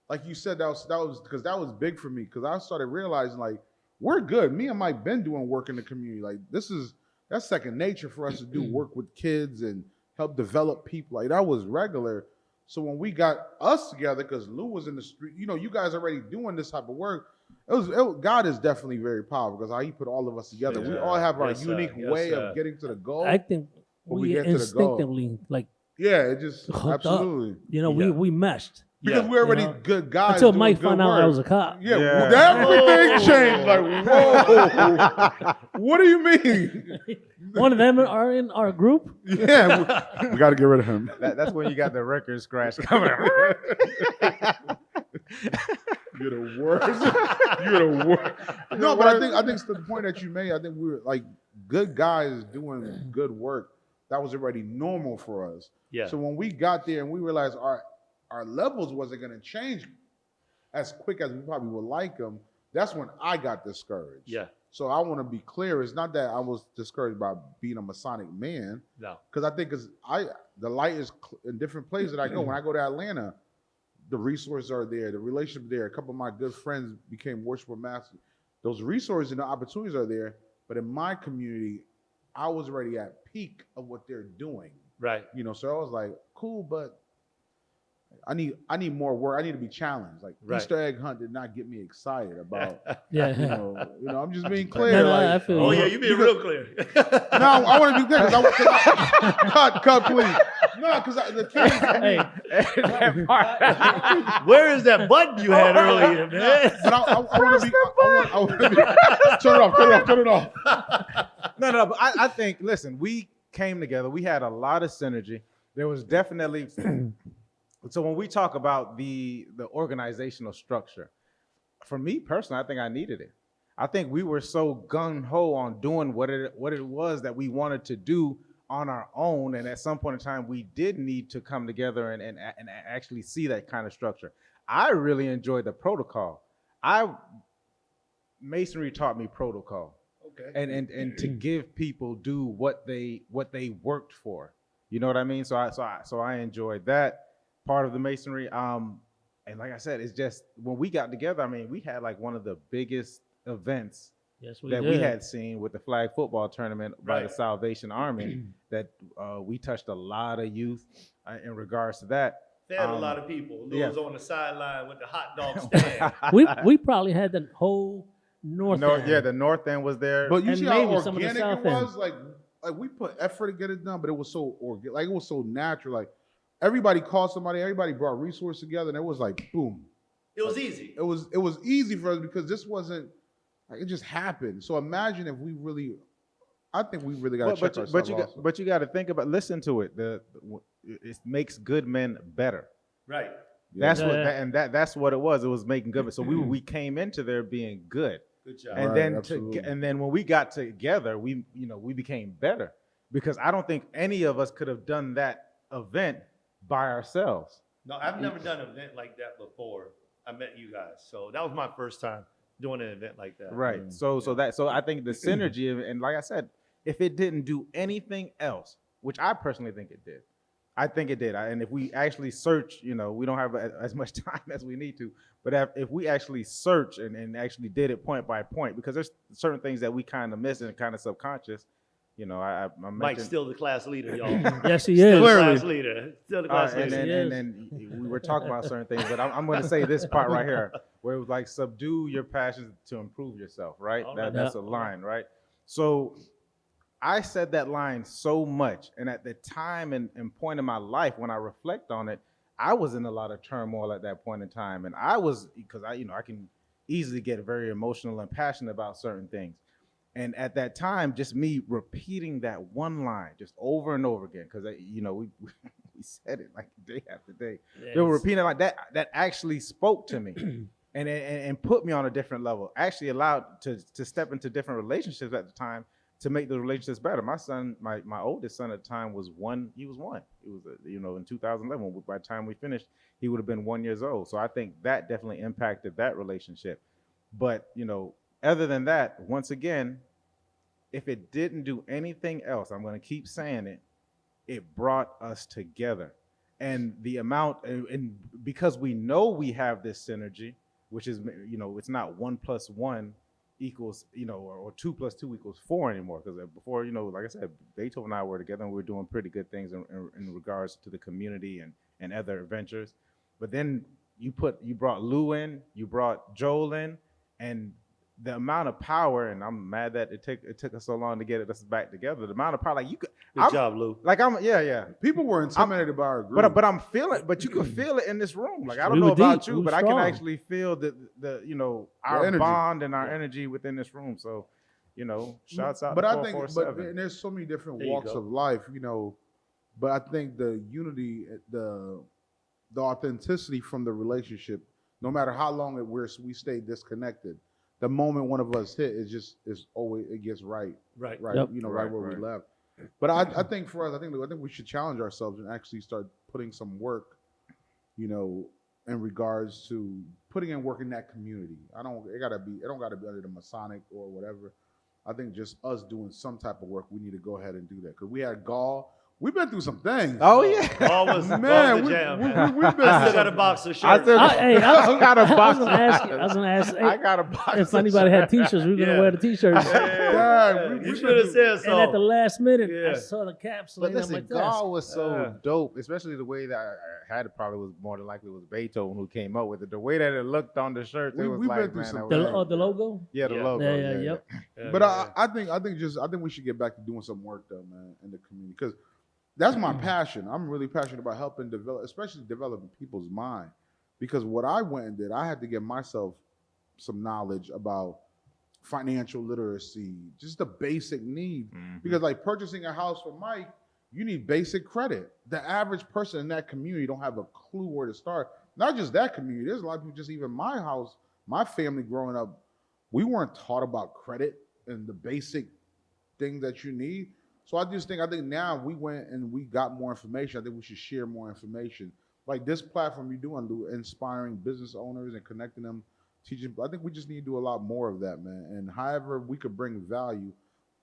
like you said, that was because that was big for me. Because I started realizing, like, we're good. Me and Mike been doing work in the community. Like, that's second nature for us to do work with kids and help develop people. Like, that was regular. So when we got us together, because Lou was in the street, you guys already doing this type of work. God is definitely very powerful because how He put all of us together. We all have our Yes, sir. unique Yes, way sir. of getting to the goal. I think When we we get to the goal. instinctively, like, Yeah, it just Hooked up. absolutely. you know, Yeah. we meshed Because Yeah. we're already You know, good guys. until doing Mike good found out I work. was a cop. Yeah, Yeah. everything changed. Like, whoa, what do you mean? One of them are in our group. Yeah, we got to get rid of him. that's when you got the record scratch coming. You're the worst. You're the worst. No, but I think to the point that you made, I think we were like good guys doing good work. That was already normal for us. Yeah. So when we got there and we realized our levels wasn't going to change as quick as we probably would like them, that's when I got discouraged. Yeah. So I want to be clear. It's not that I was discouraged by being a Masonic man, No. because I think the light is in different places that I go. When I go to Atlanta, the resources are there, the relationship there. A couple of my good friends became worshipful masters. Those resources and the opportunities are there. But in my community, I was already at peak of what they're doing. Right. So I was like, cool, but I need more work. I need to be challenged. Like Right. Easter egg hunt did not get me excited about. Yeah. I'm just being clear. No, like, I feel Oh you. yeah, you being real clear. no, I want to be clear. Cut, please. No, because the kids. Hey, Where is that button you had earlier, man? But I want to be. I want to be. Turn it off. No, but I think, listen, we came together. We had a lot of synergy. There was definitely, so when we talk about the organizational structure, for me personally, I think I needed it. I think we were so gung-ho on doing what it was that we wanted to do on our own. And at some point in time, we did need to come together and actually see that kind of structure. I really enjoyed the protocol. Masonry taught me protocol. Okay. And to give people do what they worked for. You know what I mean? So I enjoyed that part of the Masonry. And like I said, it's just when we got together, I mean, we had like one of the biggest events yes, we that did. we had seen with the flag football tournament by the Right. Salvation Army. That we touched a lot of youth in regards to that. Fed a lot of people. Lou yeah. was on the sideline with the hot dog stand. We probably had the whole north end. Yeah, the north end was there. But you And see how maybe some of the organic South it End. was. Like we put effort to get it done, but it was so organic. Like it was so natural. Like everybody called somebody. Everybody brought resources together, and it was like boom. It was easy. It was easy for us because this wasn't like it just happened. So imagine if we really. I think we really got to check ourselves. But you got to think about, listen to it. It makes good men better. Right. That's Yeah. what that's what it was. It was making good. So we came into there being good, Good job. and Right, then absolutely. and then when we got together, we became better because I don't think any of us could have done that event by ourselves. No, I've never done an event like that before. I met you guys, so that was my first time doing an event like that. Right. So I think the synergy and like I said, if it didn't do anything else, which I personally think it did. I think it did. And if we actually search, we don't have as much time as we need to, but if we actually search and actually did it point by point, because there's certain things that we kind of miss and kind of subconscious, I Mike's mentioned. still the class leader, y'all. Yes, he Still is. the Clearly. class leader. Still the class And leader. then we were talking about certain things, but I'm going to say this part right here, where it was like subdue your passions to improve yourself, right? All right. That's a line, right? So I said that line so much, and at the time and point in my life, when I reflect on it, I was in a lot of turmoil at that point in time, and I was because I can easily get very emotional and passionate about certain things, and at that time, just me repeating that one line just over and over again, because we said it like day after day. They were repeating it like that. That actually spoke to me, and put me on a different level. Actually allowed to step into different relationships at the time, to make the relationships better. My son, my oldest son at the time was one. He was one. It was, in 2011. By the time we finished, he would have been 1 year old. So I think that definitely impacted that relationship. But, other than that, once again, if it didn't do anything else, I'm going to keep saying it, it brought us together. And the amount, and because we know we have this synergy, which is, it's not 1 + 1 equals, or 2 + 2 = 4 anymore. Because before, like I said, Beethoven and I were together and we were doing pretty good things in regards to the community and other ventures. But then you brought Lou in, you brought Joel in, and the amount of power, and I'm mad that it took us so long to get us back together. The amount of power, like you could, Good job, Lou. yeah. People were intimidated by our group. But I'm feeling, but you can feel it in this room. Like I don't We know were about deep. you, We were but I can strong. actually feel our energy. bond and our energy within this room. So, shouts out. But to I think, 447. and there's so many different There you walks go. of life, But I think the unity, the authenticity from the relationship, no matter how long we stay disconnected, the moment one of us hit is always it gets right, Right. right, Yep. right where we left. But I think for us, I think we should challenge ourselves and actually start putting some work, in regards to putting in work in that community. It don't gotta be under the Masonic or whatever. I think just us doing some type of work, we need to go ahead and do that. Because we had GAW, We've been through some things. Oh yeah. Always Man, the jam, man. we've been I through still got a some- box of I shirts. still Hey, I got a I was box. gonna ask you. I was gonna ask. I got a box. If of anybody had shirts. T-shirts, we were gonna Yeah. wear the T-shirts. Yeah, we you been should have through- said so. And at the last minute, I Yeah. saw the caps But laying on listen, my desk. GAW was so Yeah. dope, especially the way that I had it. Probably was more than likely was Beethoven who came up with it. The way that it looked on the shirt, it was we've been like, through man, some that The, was- things. the logo. yeah, the Yeah. logo. Yeah, yep. Yeah, But yeah. I think we should get back to doing some work though, man, in the community, because that's my passion. I'm really passionate about helping develop, especially developing people's mind. Because what I went and did, I had to get myself some knowledge about financial literacy, just a basic need. Mhm. Because like purchasing a house for Mike, you need basic credit. The average person in that community don't have a clue where to start. Not just that community. There's a lot of people, just even my house, my family growing up, we weren't taught about credit and the basic things that you need. So I think now we went and we got more information. I think we should share more information. Like this platform you're doing, Lou, inspiring business owners and connecting them, teaching. I think we just need to do a lot more of that, man. And however we could bring value,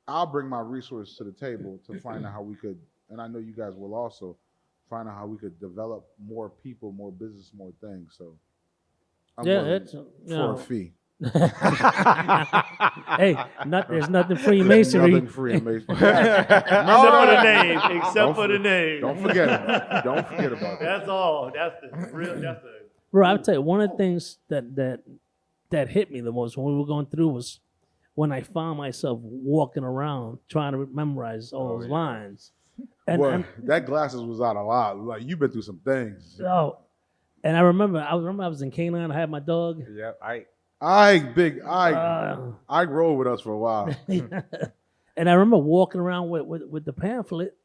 I'll bring my resources to the table to find out how we could, and I know you guys will also, find out how we could develop more people, more business, more things. So I'm Yeah, willing it's for know. a fee. Hey, there's nothing free in masonry. Nothing free in masonry. Except for the name. Except Don't for the name. Don't forget it. Don't forget about that. That's all. That's the real. That's the. Bro, I'll tell you, one of the things that hit me the most when we were going through was when I found myself walking around trying to memorize all those lines. And, Boy, and that glasses was out a lot. Like you've been through some things. and I remember I was in Canaan. I had my dog. Yeah, I Uh, rode with us for a while. and I remember walking around with the pamphlet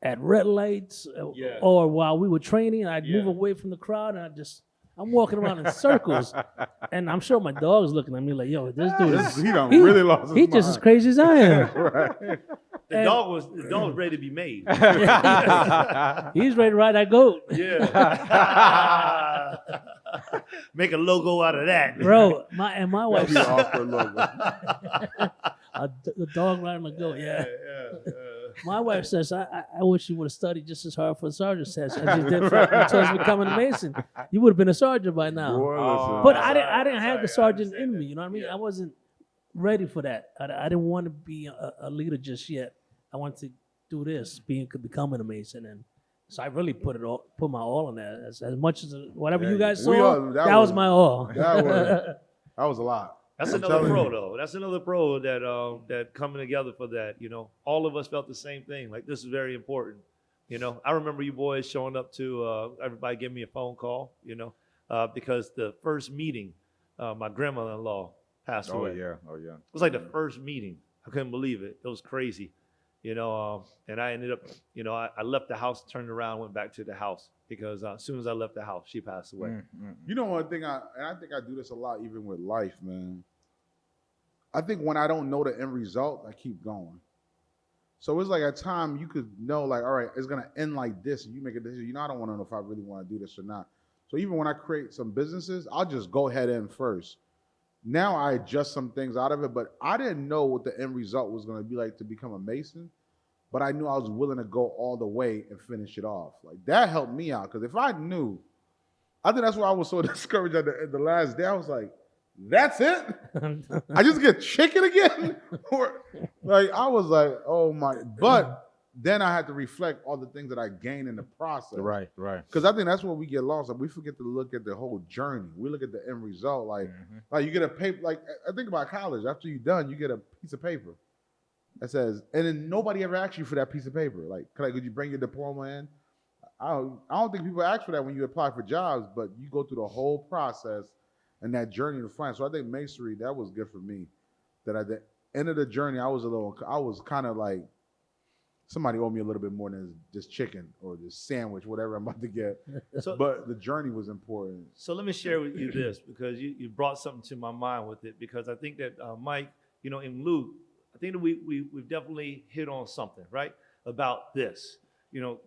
at red lights, Yeah. or while we were training. I'd Yeah. move away from the crowd, and I'm walking around in circles, and I'm sure my dog's looking at me like, "Yo, this dude is He done really lost his he's just as mind. crazy as I am." Right. The dog was ready to be made. He's ready to ride that goat, Yeah. Make a logo out of that, bro. My wife, That'd be an awkward logo. the dog riding the goat. Yeah. Yeah. My wife says, I wish you would have studied just as hard for the sergeant's test as you did towards becoming a Mason. You would have been a sergeant by now. Boy, listen. But That's I didn't have the sorry, I sergeant in understand me. You know what I mean? Yeah. I wasn't ready for that. I didn't want to be a leader just yet. I wanted to do this, becoming a Mason, and so I really put my all in that. As much as whatever you guys we saw, all- that that was was- my all. that was a lot. That's I'm another telling pro you. though. That's another pro that coming together for that. You know, all of us felt the same thing. Like this is very important. You know, I remember you boys showing up to everybody giving me a phone call. You know, because the first meeting, my grandmother-in-law passed oh away. yeah. It was like the first meeting. I couldn't believe it. It was crazy. You know, and I ended up, you know, I left the house, turned around, went back to the house because as soon as I left the house, she passed away. You know one thing, I think I do this a lot even with life, man. I think when I don't know the end result, I keep going. So it's like at time you could know, like, all right, it's gonna end like this, and you make a decision. You know, I don't want to know if I really want to do this or not. So even when I create some businesses, I'll just go ahead in first. Now I adjust some things out of it, but I didn't know what the end result was gonna be like to become a Mason. But I knew I was willing to go all the way and finish it off. Like that helped me out because if I knew, I think that's why I was so discouraged at the last day. I was like, "That's it? I just get chicken again?" Or like I was like, "Oh my!" But then I had to reflect all the things that I gained in the process. Right. Because I think that's where we get lost. Like we forget to look at the whole journey. We look at the end result. Like you get a paper. Like I think about college. After you're done, you get a piece of paper that says, and then nobody ever asks you for that piece of paper. Like, could you bring your diploma in? I don't think people ask for that when you apply for jobs, but you go through the whole process and that journey to find. So I think masonry, that was good for me. That at the end of the journey, I was kind of like, somebody owed me a little bit more than this chicken or this sandwich, whatever I'm about to get. So, But the journey was important. So let me share with you this because you brought something to my mind with it because I think that Mike, you know, and Luke, I think that we've definitely hit on something, right? About this, you know,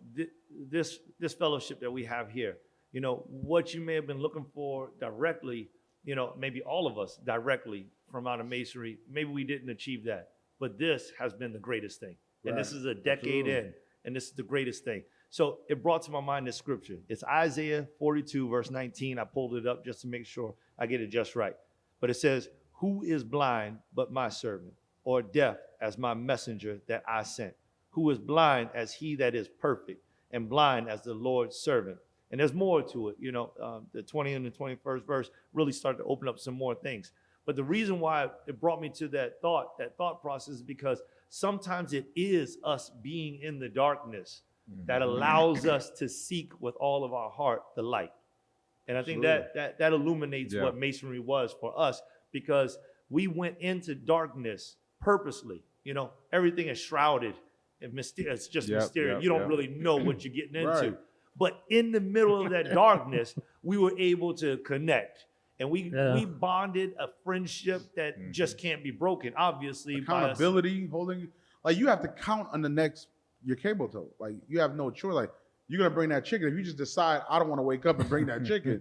this fellowship that we have here, you know, what you may have been looking for directly, you know, maybe all of us directly from out of masonry, maybe we didn't achieve that, but this has been the greatest thing. And this is a decade in. And this is the greatest thing. So it brought to my mind this scripture. It's Isaiah 42, verse 19. I pulled it up just to make sure I get it just right. But it says, who is blind but my servant, or deaf as my messenger that I sent? Who is blind as he that is perfect, and blind as the Lord's servant? And there's more to it. You know, the 20th and the 21st verse really started to open up some more things. But the reason why it brought me to that thought process is because sometimes it is us being in the darkness that allows us to seek with all of our heart the light. And I think that illuminates what Masonry was for us, because we went into darkness purposely. You know, everything is shrouded and mysterious. It's just mysterious. You don't really know what you're getting into. Right. But in the middle of that darkness, we were able to connect. And we bonded a friendship that just can't be broken, obviously. Accountability, holding, like you have to count on your cable toe. Like you have no choice. Like you're gonna bring that chicken. If you just decide I don't want to wake up and bring that chicken,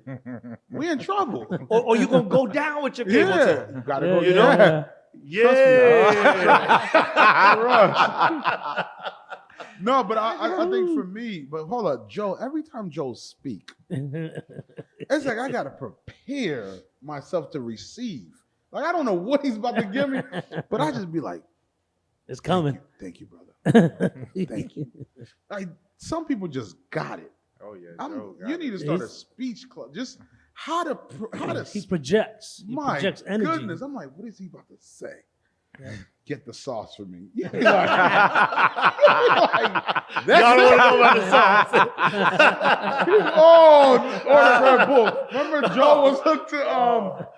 we in trouble. Or you're gonna go down with your cable toe. You gotta go. You know? No, but I think for me, but hold up, Joe, every time Joe speak, it's like I gotta prepare myself to receive. Like I don't know what he's about to give me, but I just be like, it's coming. Thank you, brother. Thank you. Like some people just got it. Oh yeah, you need to start a speech club. Just how to He projects. He my projects energy. goodness, I'm like, what is he about to say? Yeah. Get the sauce for me. Y'all don't know about the sauce. Order Red Bull. Remember Joe was hooked to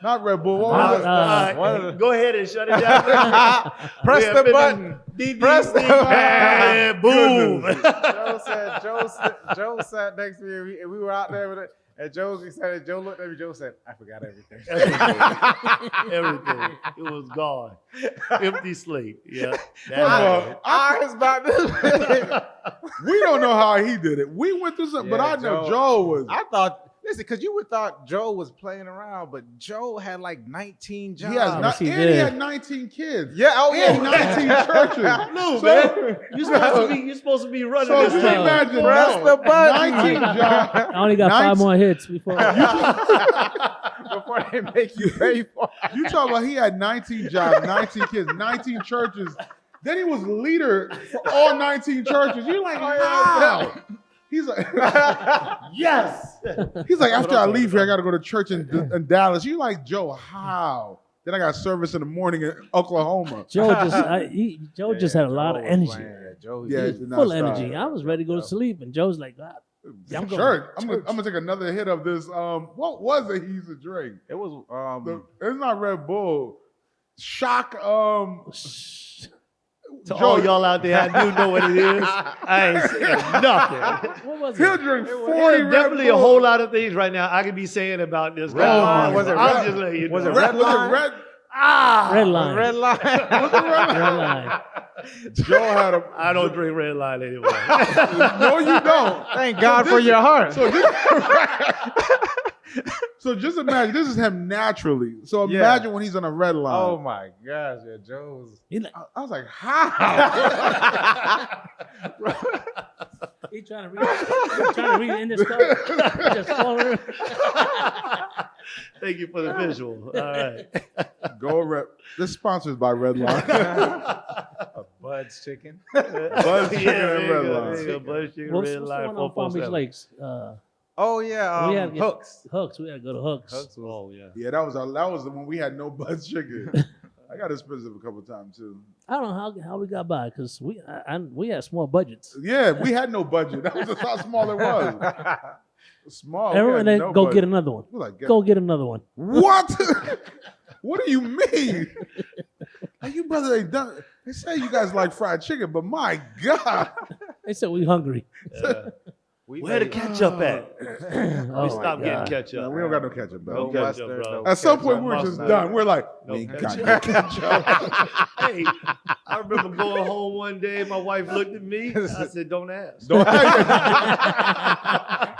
not Red Bull. What was it? Go ahead and shut it down. Press the button. Press the button. Boom. Joe sat next to me, and we were out there with it. And Joe looked at me. Joe said, "I forgot everything." Everything. It was gone. Empty slate. Yeah. I was about this. We don't know how he did it. We went through something, but I know Joe was. I thought. Listen, because you would thought Joe was playing around, but Joe had like 19 jobs. He had 19 kids. Yeah, oh he yeah, had 19 churches. No, man. You're supposed to be running So this just thing. imagine, Press the button. 19 jobs. I only got 5 more hits before. before they make you pay for it. You talk about he had 19 jobs, 19 kids, 19 churches. Then he was leader for all 19 churches. You're like, wow. He's like, Yes. He's like, after I leave here, I got to go to church in Dallas. You like, Joe, how? Then I got service in the morning in Oklahoma. Joe just had a lot of energy. Joe, Full energy. I was ready to go to sleep, and Joe's like, I'm going Church. I'm gonna take another hit of this. What was it he used to drink? It was it's not Red Bull. Shock. To all y'all out there, I do know what it is. I ain't saying nothing. What was He'll it? drink 40 There's Red definitely a Bulls. whole lot of things right now I could be saying about this guy. Line. Was it I'm red? just letting you know. Was it Red line? red? Red line. Red line. Red line. Joe had a. I don't drink red line anymore. No, you don't. Thank God for your heart. So just imagine, this is him naturally. So imagine when he's on a red line. Oh my gosh, yeah, Joe's. I was like, how? He trying to read in this cup. Just following. Thank you for the visual. All right. Go Red. This is sponsored by Red Line. A Bud's chicken. Buzz Chicken and Red Line. Buzz Chicken, What's red line, going on Palm Beach 447. Lakes? Oh yeah, We had to get Hooks. Hooks. We had to go to Hooks. Hooks was, Oh yeah. Yeah, that was the one we had no Buzz Chicken. I got expensive a couple times too. I don't know how we got by because we had small budgets. Yeah, we had no budget. That was just how small it was. Small. Everyone we had then no go budget. get another one. We're like, Go get another one. What? What do you mean? Like, you brother ain't done. They say you guys like fried chicken, but my God. They said we hungry. Where the ketchup at? Oh, We stopped getting No, ketchup. we don't got no ketchup, No bro. No ketchup, mustard, bro. no At some point, ketchup, we were just mustard. done. We're like, No we ain't got ketchup. no ketchup. Hey, I remember going home one day. My wife looked at me. I said, "Don't ask." Don't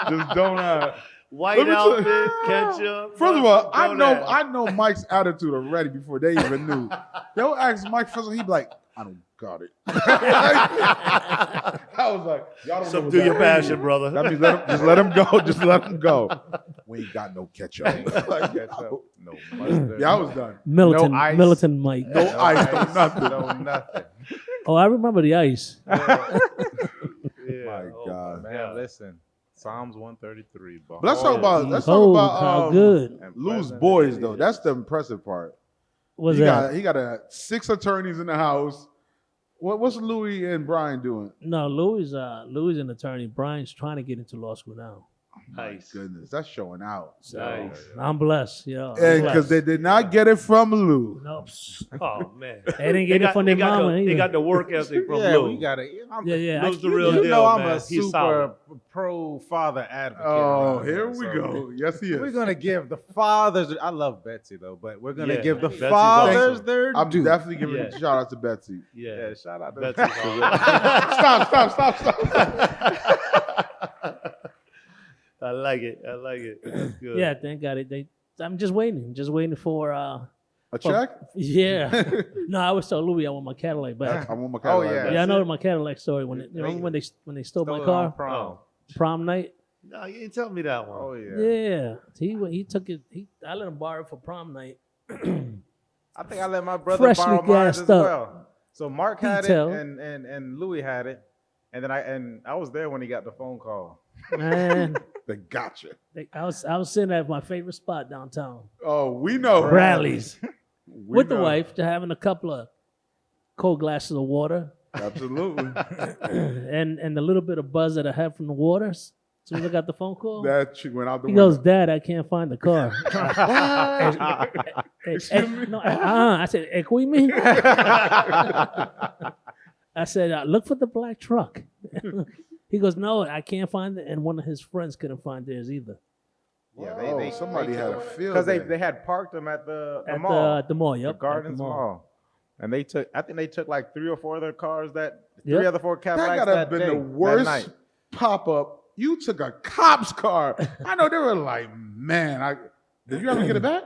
just don't have. White Let me tell you- outfit, ketchup. First of all, don't ask. I know Mike's attitude already before they even knew. They'll ask Mike first, he'd be like, I don't got it. I was like, y'all don't know what Subdue your that passion, is. brother. That means just let him go. Just let him go. We ain't got no ketchup. Like, Ketchup, no mustard. yeah, I was done. Militant, No ice. militant Mike. No ice, no nothing. No nothing. Oh, I remember the ice. Yeah. My Oh, God. Man, Yeah. listen. Psalms 133. But let's talk about Behold, how good and Lou's pleasant boys it though. is. That's the impressive part. was he that? got 6 attorneys in the house. What's Louis and Brian doing? No, Louis an attorney. Brian's trying to get into law school now. My Nice. goodness, that's showing out. So Nice. I'm blessed, yo. Because they did not get it from Lou. No, Oh man. they didn't get it from their mama They either. got the work ethic from Yeah, Lou. we got it. Yeah. Lou's the real You deal, know I'm man. a He's super solid. pro father advocate. Oh, around here we so go. Yes, he is. We're gonna give the fathers. I love Betsy though, but we're gonna Yeah, give the Betsy's fathers awesome. their I'm due. definitely giving Yeah. a shout out to Betsy. Yeah. Yeah, shout out to Betsy's Betsy. awesome. Stop. I like it. That's good. Yeah, thank God. I'm just waiting for A check? Yeah. No, I was telling Louis I want my Cadillac back. I want my Oh, Cadillac yeah. back. Yeah, I know my Cadillac story when when they stole my car prom night. No, you didn't tell me that one. Oh yeah. Yeah, he took it. I let him borrow it for prom night. I think I let my brother Freshly borrow mine as gassed up. well. So Mark had Detail. it and Louis had it, and then I was there when he got the phone call. Man, They got you. I was sitting at my favorite spot downtown, Oh, we know. Bradley's, We with the know. wife, to having a couple of cold glasses of water, Absolutely. and the little bit of buzz that I had from the water. As soon as I got the phone call, That shit went out the he window. goes, "Dad, I can't find the car." No, I said, "Equime." I said, "Look for the black truck." He goes, "No, I can't find it," and one of his friends couldn't find theirs either. Yeah, somebody had a field because day. they had parked them at the At mall, the mall, the yep. Gardens at the mall. And I think they took like 3 or 4 other cars Yep. 3 other 4 That Cadillacs gotta have that been day, the that worst night. pop-up. You took a cop's car. I know they were like, man, did you ever get it back?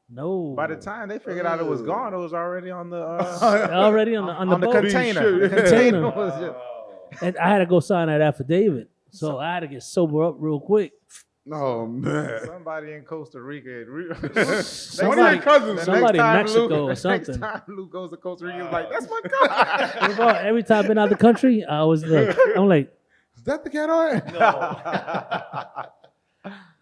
No. By the time they figured out it was gone, it was already on the Already on the on the boat. container. Sure. The container Container. was just, And I had to go sign that affidavit. So I had to get sober up real quick. Oh, man. somebody in Costa Rica. One of your cousins. Somebody in Next time Mexico or Next something. time Lou goes to Costa Rica, he's like, "That's my car." Bro, every time I've been out of the country, I was like, I'm like, Is that the Cadillac?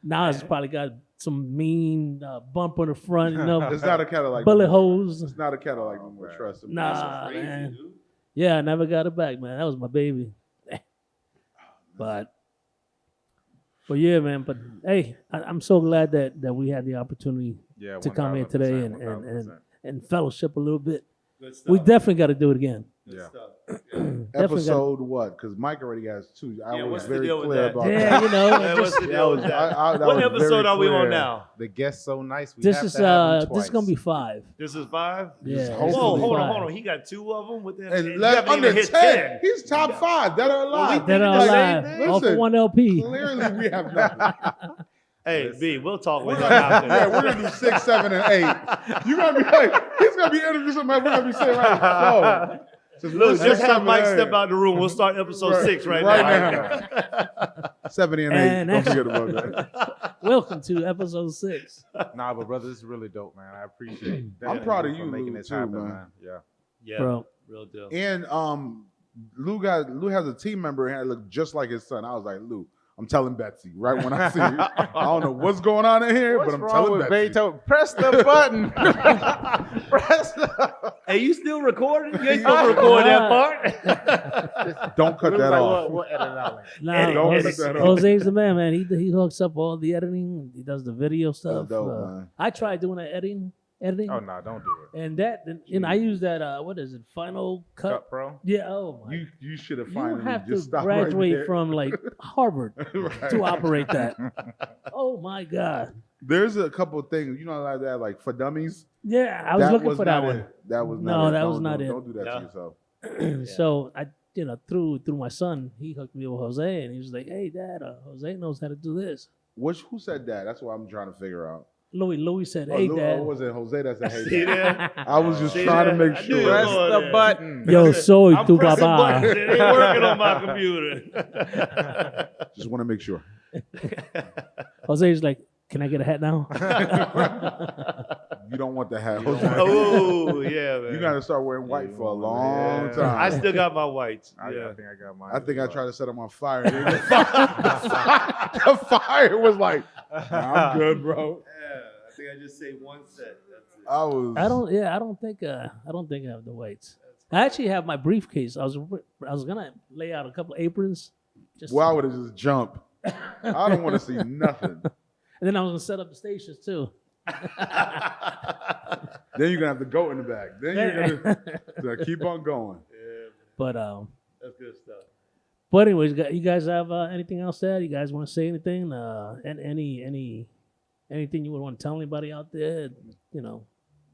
now it's probably got some mean bump on the front, you know, It's not a Cadillac. bullet no more. holes. It's not a Cadillac no more. Trust me. Nah, man. Yeah, I never got it back, man. That was my baby. But yeah, man. But hey, I'm so glad that we had the opportunity Yeah, to come here 1000%, today 1000%. and fellowship a little bit. Good stuff. We definitely got to do it again. Yeah. Episode what? Because Mike already has 2. I Yeah, was what's the very deal with clear that? about Yeah, that. you know, Yeah, just- what's the deal with that? that What was episode very are we on clear. now? The guest's so nice. We this have is to have him this is gonna be twice. 5. This is 5? Yeah. Just this Whoa, is hopefully hold five. on. He got 2 of them with them. And you less haven't under even 10. hit 10. He's top 5 that are alive. That are Like, alive. listen, All for one LP. Clearly, we have nothing. Hey, B, we'll talk We're with him gonna, after yeah, this. we're gonna do 6, 7, and 8. You're gonna be like, he's gonna be interviewing somebody. We're gonna be saying right now. So, Let's just 6, have 7, Mike and step 8. out the room. We'll start episode Right, 6 right right now. 70 and 8. And Don't forget about that. Welcome to episode 6. Nah, but brother, this is really dope, man. I appreciate that. I'm proud of for you, making Lou, this too, happen, man. man. Yeah. Yeah, Bro. real deal. And Lou has a team member and look just like his son. I was like, Lou, I'm telling Betsy right when I see you. I don't know what's going on in here, What's but I'm wrong telling with Betsy. Beethoven? Press the button. Press the. Hey, you still recording? You ain't supposed to record that part? Don't cut that off. We'll edit it out. Nah, Edit, Jose, edit that out. Jose's the man, man. He hooks up all the editing. He does the video stuff. dope, man. I tried doing that editing, Oh no, don't do it. and that, you know, I use that. What is it? Final Cut. Cut Pro. Yeah. Oh my. You should have You finally have to just stopped graduate right there. from like Harvard Right. to operate that. Oh my God. There's a couple of things, you know, like that, like for dummies. Yeah, I was That looking for that not one. it. That was No, not it. that Don't was not do- it. Don't do that Yeah. to yourself. So I, you know, through my son, he hooked me up with Jose, and he was like, "Hey, Dad, Jose knows how to do this." Who said that? That's what I'm trying to figure out. Louis said, Oh, "Hey, Lou, Dad." oh, was it Jose that said, See "Hey, Dad"? there? I was just See trying to that? make I knew you sure. were Press going the there. button. Yo, soy I'm tu pressing buttons. papá. It ain't working on my computer. Just want to make sure. Jose's like, "Can I get a hat now?" You don't want the hat. You don't Jose. want- Oh, yeah, man. You got to start wearing white You for a want- long yeah. time. I still got my whites. I Yeah. think I got mine. I think as I well. tried to set them on fire. The fire was like, "Nah, I'm good, bro." Yeah, I think I just say one set. That's it. I was. I don't think I have the weights. I actually have my briefcase. I was gonna lay out a couple aprons. Just Well, I would have just jumped. I don't want to see nothing. and then I was gonna set up the stations too. Then you're gonna have the goat in the back. Then you're gonna keep on going. Yeah, But that's good stuff. But anyways, you guys have anything else to add? You guys want to say anything? And anything you would want to tell anybody out there? You know,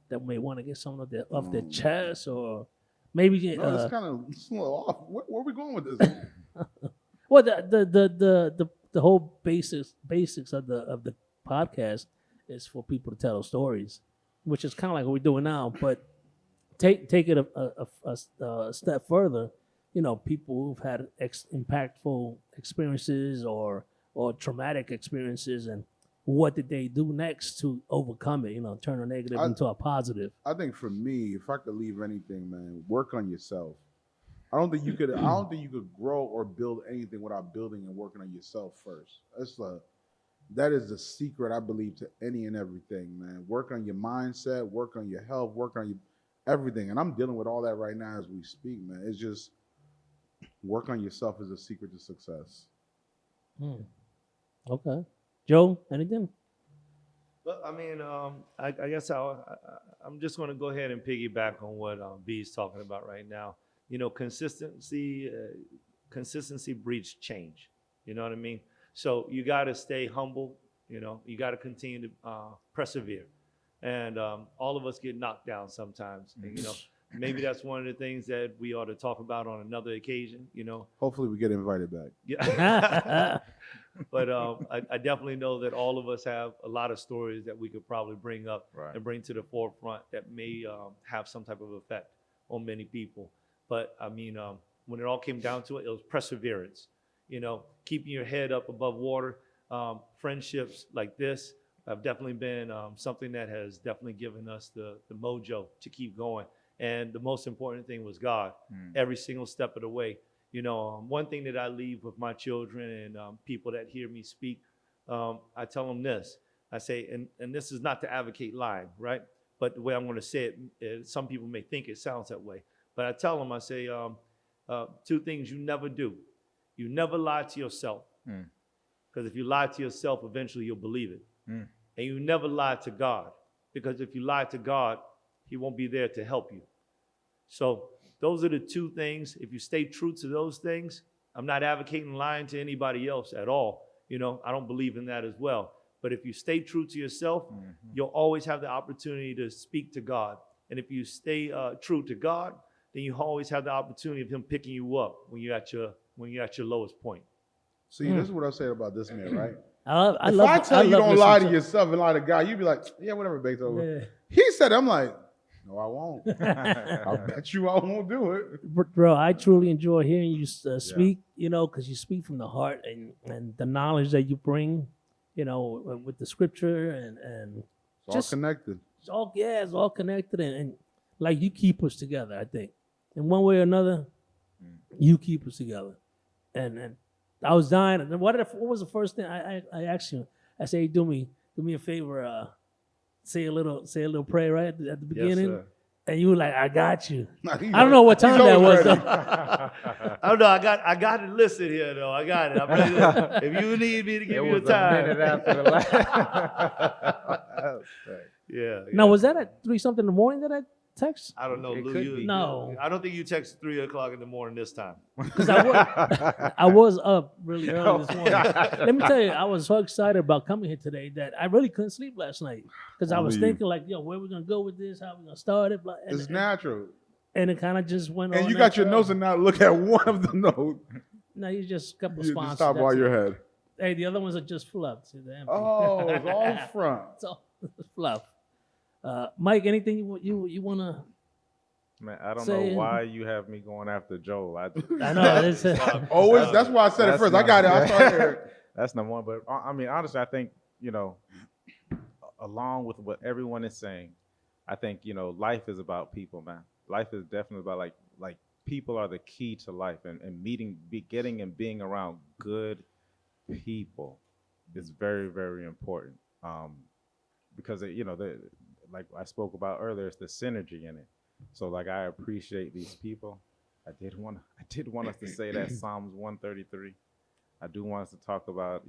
that may want to get something off their chest, or maybe No, it's kind of a little off. Where are we going with this? well, the whole basics of the podcast is for people to tell stories, which is kind of like what we're doing now. But take it a step further. You know, people who've had impactful experiences or traumatic experiences, and what did they do next to overcome it? You know, turn a negative into a positive. I think for me, if I could leave anything, man, work on yourself. I don't think you could grow or build anything without building and working on yourself first. That is the secret, I believe, to any and everything, man. Work on your mindset, work on your health, work on your everything. And I'm dealing with all that right now as we speak, man. It's just work on yourself is the secret to success. Okay, Joe, anything? Well, I mean, I guess I'm just going to go ahead and piggyback on what B is talking about right now. You know, consistency breeds change. You know what I mean? So you got to stay humble. You know, you got to continue to persevere. And all of us get knocked down sometimes. And, you know, maybe that's one of the things that we ought to talk about on another occasion. You know. Hopefully we get invited back. Yeah. But I definitely know that all of us have a lot of stories that we could probably bring up Right. and bring to the forefront that may have some type of effect on many people. But I mean, when it all came down to it, it was perseverance. You know, keeping your head up above water. Friendships like this have definitely been something that has definitely given us the mojo to keep going. And the most important thing was God, every single step of the way. You know, one thing that I leave with my children and people that hear me speak, I tell them this. I say, and this is not to advocate lying, right? But the way I'm going to say it, some people may think it sounds that way. But I tell them, I say, two things you never do. You never lie to yourself. Because if you lie to yourself, eventually you'll believe it. And you never lie to God. Because if you lie to God, He won't be there to help you. So those are the two things. If you stay true to those things, I'm not advocating lying to anybody else at all. You know, I don't believe in that as well. But if you stay true to yourself, you'll always have the opportunity to speak to God. And if you stay true to God, then you always have the opportunity of Him picking you up when you're at your lowest point. See, this is what I say about this man, right? I If I tell you don't lie to listening yourself and lie to God, you'd be like, yeah, whatever, Beethoven. Yeah. He said, I'm like, no, I won't. I bet you I won't do it. Bro, I truly enjoy hearing you speak, you know, because you speak from the heart and the knowledge that you bring, you know, with the scripture and It's just all connected. it's all connected and like you keep us together, I think. In one way or another, you keep us together. And I was dying. And what was the first thing I asked you? I say, do me a favor, say a little prayer right at the beginning. Yes, sir. And you were like, I got you. Nah, I don't know what time that was ready. though. I don't know. I got it listed here, though. I got it. I'm ready to, if you need me to give you a time. minute after the last. Yeah. Now, was that at 3 something in the morning that I text? I don't know, It Lou. could be. No. I don't think you texted 3 o'clock in the morning this time. Because I was up really early this morning. Let me tell you, I was so excited about coming here today that I really couldn't sleep last night. Because I was Only you. thinking like, yo, where we going to go with this? How we going to start it? Blah, It's natural. and it kind of just went on. And you got your after notes and not look at one of the notes. No, you just a couple of You sponsors. just stop that's while it. your head. Hey, the other ones are just flubbed. See, they're empty. Oh, it's all front. So Fluff. Mike, anything you wanna? Man, I don't Say- know why you have me going after Joel. I know it's Always. That's why I said it That's first. I got it. I saw Eric. That's number one. But I mean, honestly, I think, along with what everyone is saying, I think, life is about people, man. Life is definitely about like people are the key to life, and getting and being around good people is very, very important. Because like I spoke about earlier, it's the synergy in it. So like I appreciate these people. I did want us to say that Psalms 133. I do want us to talk about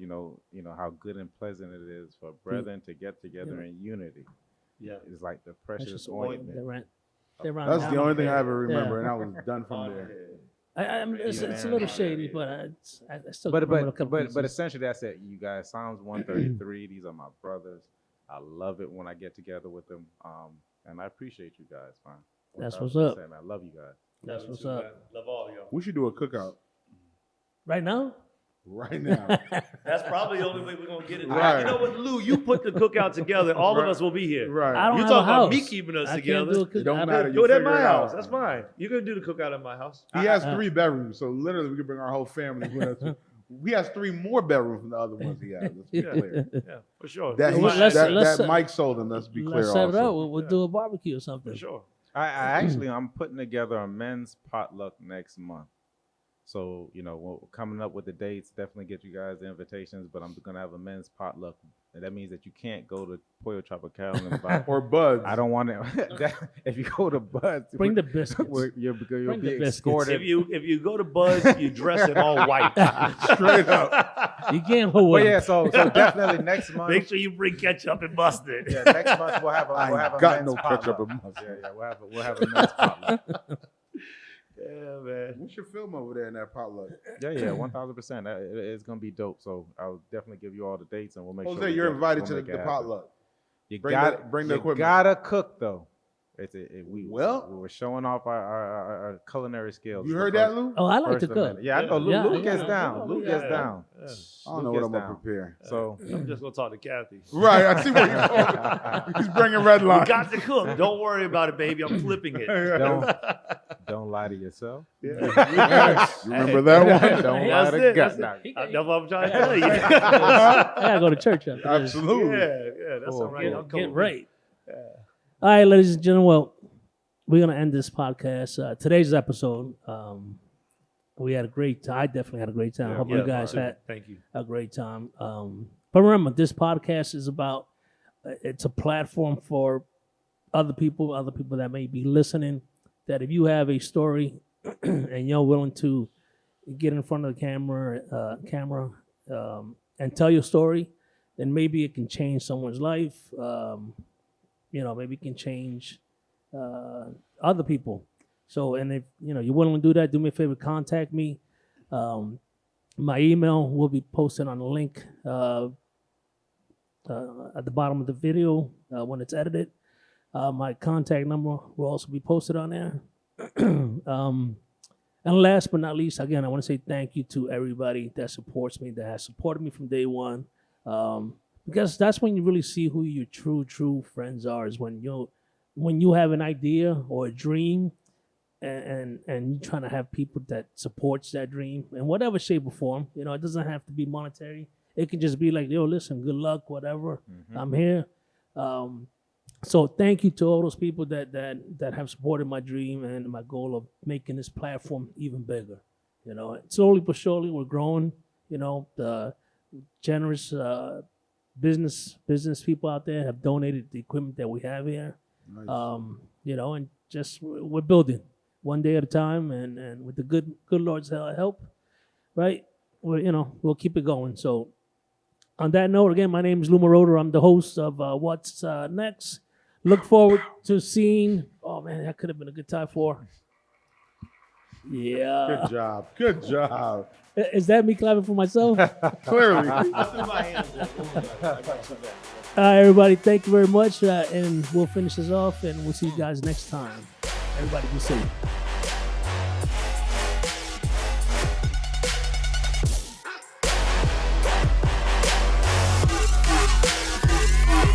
how good and pleasant it is for brethren to get together in unity. Yeah. It's like the That's precious just ointment. That's the only thing I ever remember, and I was done from there. It's a little shady, but I still But remember a couple pieces. essentially that's it, you guys. Psalms 133. These are my brothers. I love it when I get together with them. And I appreciate you guys, man. That's what's up. I love you guys. That's Love you what's too, up. man. Love all of y'all. We should do a cookout Right now? right now. That's probably the only way we're gonna get it. Right. You know what, Lou? You put the cookout together. All of Right. us will be here. Right. I don't You have talking a about house. me keeping us I together? Can't do a It don't cookout. matter. Do it at figure my it house. out. That's fine. You're gonna do the cookout at my house. He has 3 bedrooms, so literally we could bring our whole family with us. He has 3 more bedrooms than the other ones he has. Let's be clear. Yeah, for sure. That, Well, let's- that Mike sold him. Let's be clear. Let's set it also. up. We'll do a barbecue or something. for sure. I'm putting together a men's potluck next month. So, coming up with the dates, definitely get you guys the invitations, but I'm going to have a men's potluck. And that means that you can't go to Pollo Tropical and buy. Or Buds. I don't want it. If you go to Bud's, Bring the biscuits. you'll Bring be the biscuits. escorted. If you go to Buzz, you dress in all white. Straight up. You can't hold But it. yeah, so definitely next month. Make sure you bring ketchup and mustard. Yeah, next month we'll have I a ain't got men's no ketchup potluck. and mustard. Yeah, we'll have a men's potluck. Yeah, man. We should film over there in that potluck. Yeah, 1,000%. It's gonna be dope. So I'll definitely give you all the dates, and we'll make sure. Jose, you're invited to the potluck. You Bring the you equipment. gotta cook though. We Well- were showing off our culinary skills. You heard that, Lou? Oh, I like First to cook. amendment. Yeah, I know. Yeah, Luke gets yeah. down. Luke gets down. Yeah. I don't know Luke what I'm gets gonna down. prepare. So I'm just gonna talk to Kathy. Right, I see what you're talking. He's bringing red We line. got to cook. Don't worry about it, baby. I'm flipping it. don't lie to yourself. Yes. Remember that one? Don't That's lie to it. God. That's it. That's what I'm trying to tell you. I gotta go to church after this. Absolutely. Yeah, that's all right. I'll come Get with right. All right, ladies and gentlemen. Well, we're gonna end this podcast. Today's episode. We had a great time. I definitely had a great time. Yeah, Hope me. you guys Yeah, had Thank you. a great time. But remember, this podcast is about. It's a platform for other people that may be listening. That if you have a story and you're willing to get in front of the camera, and tell your story, then maybe it can change someone's life. Maybe it can change other people. So, and if you're willing to do that, do me a favor, contact me. My email will be posted on the link at the bottom of the video when it's edited. My contact number will also be posted on there. And last but not least, again, I want to say thank you to everybody that supports me, that has supported me from day one. Because that's when you really see who your true friends are, is when you have an idea or a dream and you're trying to have people that supports that dream in whatever shape or form. It doesn't have to be monetary. It can just be like, yo, listen, good luck, whatever. I'm here. So thank you to all those people that have supported my dream and my goal of making this platform even bigger. Slowly but surely we're growing. The generous business people out there have donated the equipment that we have here. Nice. And just we're building one day at a time, and with the good Lord's help, right? We'll keep it going. So on that note, again, my name is Lou Maroto. I'm the host of What's Next. Look forward to seeing. Oh man, that could have been a good time for. Yeah. Good job. Good job. Is that me clapping for myself? Clearly. I threw my hands up. I got you back. All right, everybody. Thank you very much, and we'll finish this off, and we'll see you guys next time. Everybody be safe.